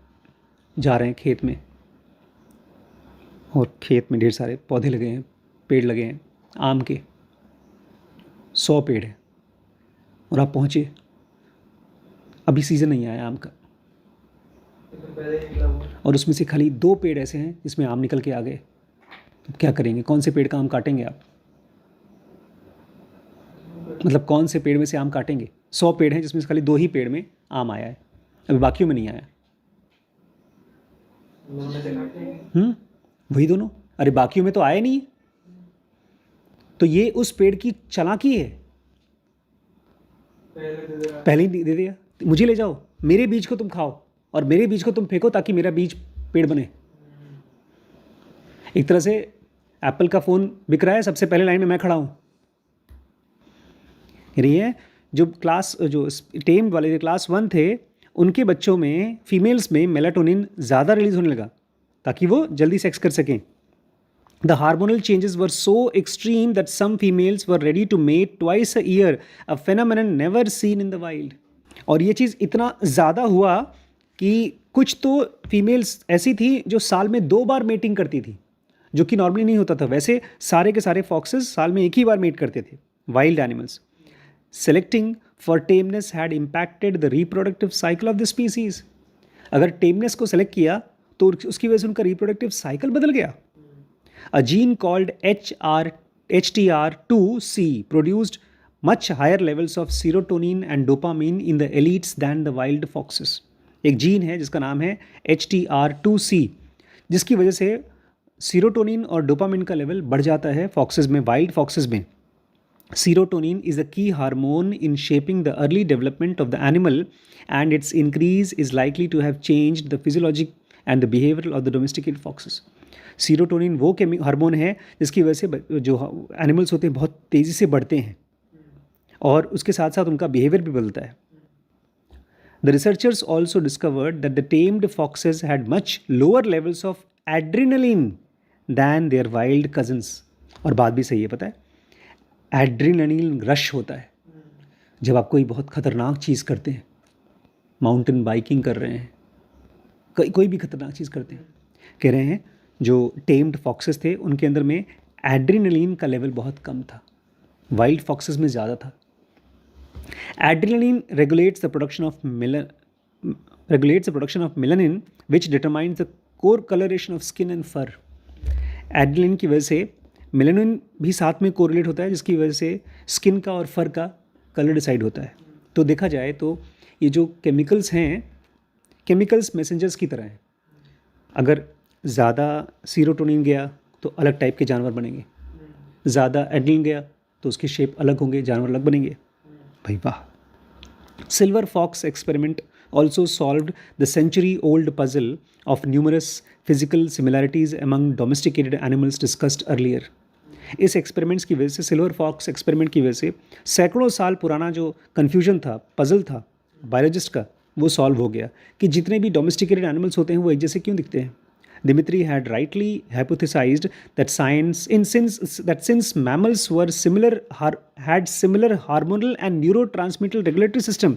जा रहे हैं खेत में और खेत में ढेर सारे पौधे लगे हैं, पेड़ लगे हैं, आम के 100 पेड़ हैं, और आप पहुँचे, अभी सीज़न नहीं आया आम का, तो पहले ही निकला हुआ। और उसमें से खाली 2 पेड़ ऐसे हैं जिसमें आम निकल के आ गए, तो क्या करेंगे? कौन से पेड़ का आम काटेंगे आप? मतलब कौन से पेड़ में से आम काटेंगे? 100 पेड़ हैं जिसमें से खाली 2 ही पेड़ में आम आया है, अभी बाकियों में नहीं आया। दोनों में से काटेंगे। वही दोनों, अरे बाकियों में तो आए नहीं। तो ये उस पेड़ की चालाकी है, पहले दे दे रहा है। पहले ही दे दिया, मुझे ले जाओ, मेरे बीज को तुम खाओ और मेरे बीज को तुम फेंको ताकि मेरा बीज पेड़ बने। एक तरह से एप्पल का फ़ोन बिक रहा है, सबसे पहले लाइन में मैं खड़ा हूँ। ये जो टेम्ड वाले क्लास 1 थे, उनके बच्चों में, फीमेल्स में मेलाटोनिन ज़्यादा रिलीज़ होने लगा ताकि वो जल्दी सेक्स कर सकें। The hormonal changes were so extreme that some females were ready to mate twice a year, a phenomenon never seen in the wild. और ये चीज़ इतना ज़्यादा हुआ कि कुछ तो फीमेल्स ऐसी थी जो साल में 2 बार मेटिंग करती थी, जो कि नॉर्मली नहीं होता था। वैसे सारे के सारे फॉक्सेस साल में 1 ही बार मेट करते थे, wild animals. Selecting for tameness had impacted the reproductive cycle of the species. अगर टेमनेस को सेलेक्ट किया तो उसकी वजह से उनका रिप्रोडक्टिव साइकिल बदल गया। A gene called HTR2C produced much higher levels of serotonin and dopamine in the elites than the wild foxes. एक जीन है जिसका नाम है HTR2C, जिसकी वजह से सीरोटोनिन और डोपामिन का लेवल बढ़ जाता है फॉक्सेस में, वाइल्ड फॉक्सेस में। Serotonin is a key hormone in shaping the early development of the animal, and its increase is likely to have changed the physiology and the behavior of the domesticated foxes. Serotonin वो hormone है जिसकी वजह से जो animals होते हैं बहुत तेज़ी से बढ़ते हैं और उसके साथ साथ उनका बिहेवियर भी बदलता है। The researchers also discovered that the tamed foxes had much lower levels of adrenaline than their wild cousins. और बात भी सही है, पता है, एड्रेनलिन रश होता है जब आप कोई बहुत ख़तरनाक चीज़ करते हैं, माउंटेन बाइकिंग कर रहे हैं, कोई भी ख़तरनाक चीज़ करते हैं। कह रहे हैं जो टेम्ड फॉक्सेस थे उनके अंदर में एड्रेनलिन का लेवल बहुत कम था, वाइल्ड फॉक्सेस में ज़्यादा था। Adrenaline regulates the production of melanin which determines the core coloration of skin and fur. Adrenaline की वजह से मेलानिन भी साथ में कोरिलेट होता है, जिसकी वजह से स्किन का और फर का कलर डिसाइड होता है। तो देखा जाए तो ये जो केमिकल्स हैं, केमिकल्स मैसेंजर्स की तरह हैं। अगर ज़्यादा सीरोटोनिन गया तो अलग टाइप के जानवर बनेंगे, ज़्यादा एड्रेनलिन गया तो उसकी शेप अलग होंगे, जानवर अलग बनेंगे। भाई वाह। Silver fox experiment also solved the century-old puzzle of numerous physical similarities among domesticated animals discussed earlier. इस एक्सपेरिमेंट्स की वजह से, सिल्वर फॉक्स एक्सपेरिमेंट की वजह से सैकड़ों साल पुराना जो कन्फ्यूजन था, पजल था बायोलॉजिस्ट का, वो सॉल्व हो गया कि जितने भी डोमेस्टिकेटेड एनिमल्स होते हैं वो एक जैसे क्यों दिखते हैं। Dimitri had rightly hypothesized that since mammals were had similar hormonal and neurotransmittal regulatory system,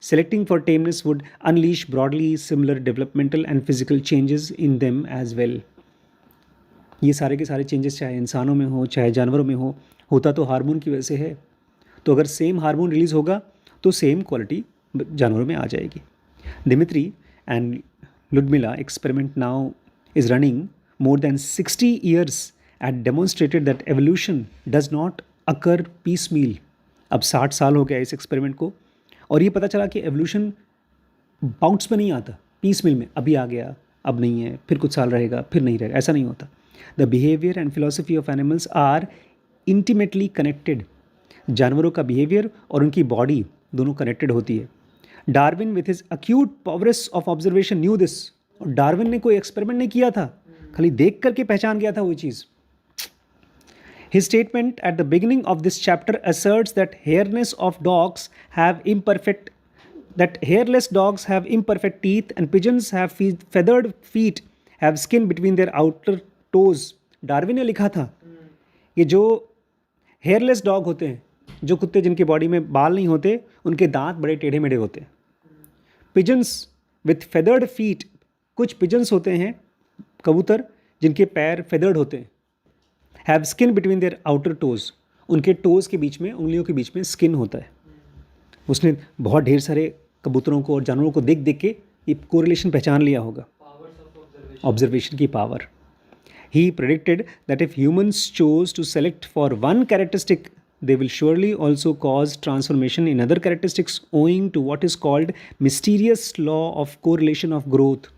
selecting for tameness would unleash broadly similar developmental and physical changes in them as well. ये सारे के सारे चेंजेस चाहे इंसानों में हो चाहे जानवरों में हो, होता तो हार्मोन की वजह से है। तो अगर सेम हार्मोन रिलीज होगा तो सेम क्वालिटी जानवरों में आ जाएगी। Dimitri and Ludmila experiment now is running more than 60 years and demonstrated that evolution does not occur piecemeal. अब 60 साल हो गया इस एक्सपेरिमेंट को और ये पता चला कि एवोल्यूशन बाउंड्स में नहीं आता, पीसमिल में, अभी आ गया, अब नहीं है, फिर कुछ साल रहेगा, फिर नहीं रहेगा, ऐसा नहीं होता। The behaviour and philosophy of animals are intimately connected. जानवरों का बिहेवियर और उनकी बॉडी दोनों कनेक्टेड होती है। Darwin with his acute powers of observation new this. और डार्विन ने कोई एक्सपेरिमेंट नहीं किया था, खाली देख करके पहचान गया था वो चीज़। His statement at the beginning of this chapter asserts that hairless dogs have imperfect teeth and pigeons have feathered feet, have skin between their outer toes. Darwin ने लिखा था ये जो हेयरलेस डॉग होते हैं, जो कुत्ते जिनकी बॉडी में बाल नहीं होते, उनके दांत बड़े टेढ़े मेढ़े होते हैं। पिजन्स विथ फेदर्ड फीट, कुछ पिजन्स होते हैं कबूतर जिनके पैर फेदर्ड होते हैं। Have skin between their outer toes, उनके टोज़ के बीच में, उंगलियों के बीच में स्किन होता है। उसने बहुत ढेर सारे कबूतरों को और जानवरों को देख देख के ये कोरिलेशन पहचान लिया होगा, Powers of observation. ऑब्जर्वेशन की power. He predicted that if humans chose to select for one characteristic, they will surely also cause transformation in other characteristics owing to what is called mysterious law of correlation of growth.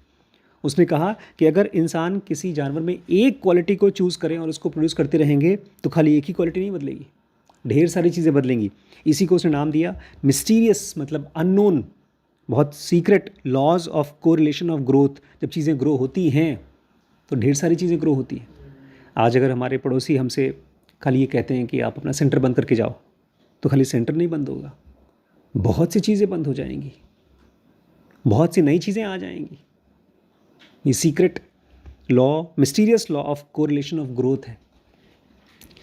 उसने कहा कि अगर इंसान किसी जानवर में एक quality को चूज़ करें और उसको प्रोड्यूस करते रहेंगे तो खाली एक ही क्वालिटी नहीं बदलेगी, ढेर सारी चीज़ें बदलेंगी. इसी को उसने नाम दिया मिस्टीरियस, मतलब अननोन, बहुत secret laws of correlation of growth. जब चीज़ें ग्रो होती हैं तो ढेर सारी चीज़ें ग्रो होती हैं. आज अगर हमारे पड़ोसी हमसे खाली ये कहते हैं कि आप अपना सेंटर बंद करके जाओ, तो खाली सेंटर नहीं बंद होगा, बहुत सी चीज़ें बंद हो जाएंगी, बहुत सी नई चीज़ें आ जाएंगी. ये secret law, mysterious law of correlation of growth है.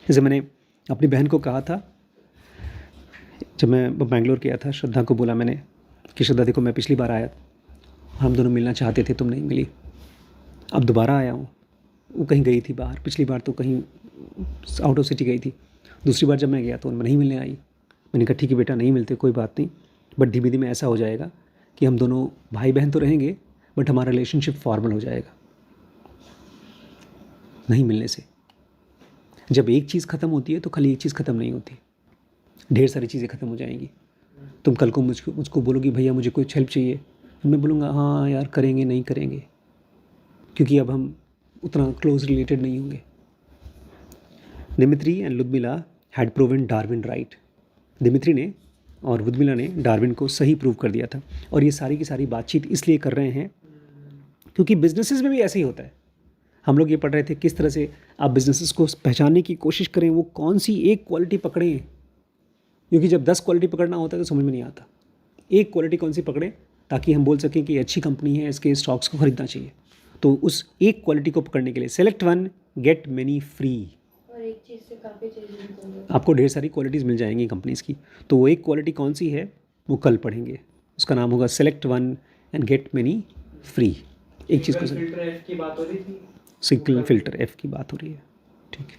जैसे मैंने अपनी बहन को कहा था, जब मैं बेंगलोर गया था, श्रद्धा को बोला मैंने कि श्रद्धा देखो, मैं पिछली बार आया, हम दोनों मिलना चाहते थे, तुम नहीं मिली, अब दोबारा आया हूँ. वो कहीं गई थी बाहर, पिछली बार तो कहीं आउट ऑफ सिटी गई थी. दूसरी बार जब मैं गया तो उनमें नहीं मिलने आई. मैंने कहा ठीक है बेटा, नहीं मिलते कोई बात नहीं, बट धीमे धीमे ऐसा हो जाएगा कि हम दोनों भाई बहन तो रहेंगे बट हमारा रिलेशनशिप फॉर्मल हो जाएगा. नहीं मिलने से जब एक चीज़ ख़त्म होती है तो खाली एक चीज़ ख़त्म नहीं होती, ढेर सारी चीज़ें ख़त्म हो जाएंगी. तुम कल को मुझको बोलोगी भैया मुझे कुछ हेल्प चाहिए, मैं बोलूँगा हाँ यार करेंगे, नहीं करेंगे, क्योंकि अब हम उतना क्लोज रिलेटेड नहीं होंगे. Dmitri and Lyudmila had proven Darwin right. Dmitri ने और लुदमिला ने डार्विन को सही प्रूव कर दिया था. और ये सारी की सारी बातचीत इसलिए कर रहे हैं क्योंकि बिजनेसेस में भी ऐसे ही होता है. हम लोग ये पढ़ रहे थे किस तरह से आप बिजनेसेस को पहचानने की कोशिश करें, वो कौन सी एक क्वालिटी पकड़ें, क्योंकि जब 10 क्वालिटी पकड़ना होता है तो समझ में नहीं आता. एक क्वालिटी कौन सी पकड़ें ताकि हम बोल सकें कि अच्छी कंपनी है, इसके स्टॉक्स को खरीदना चाहिए. तो उस एक क्वालिटी को पकड़ने के लिए select one get many free. और एक चीज़ से काफ़ी चीज़ें निकल आपको ढेर सारी क्वालिटीज़ मिल जाएंगी कंपनीज़ की. तो वो एक क्वालिटी कौन सी है वो कल पढ़ेंगे. उसका नाम होगा select one and gate many free. एक चीज़ को फिल्टर एफ की बात हो रही थी. सिंगल फिल्टर एफ की बात हो रही है. ठीक है.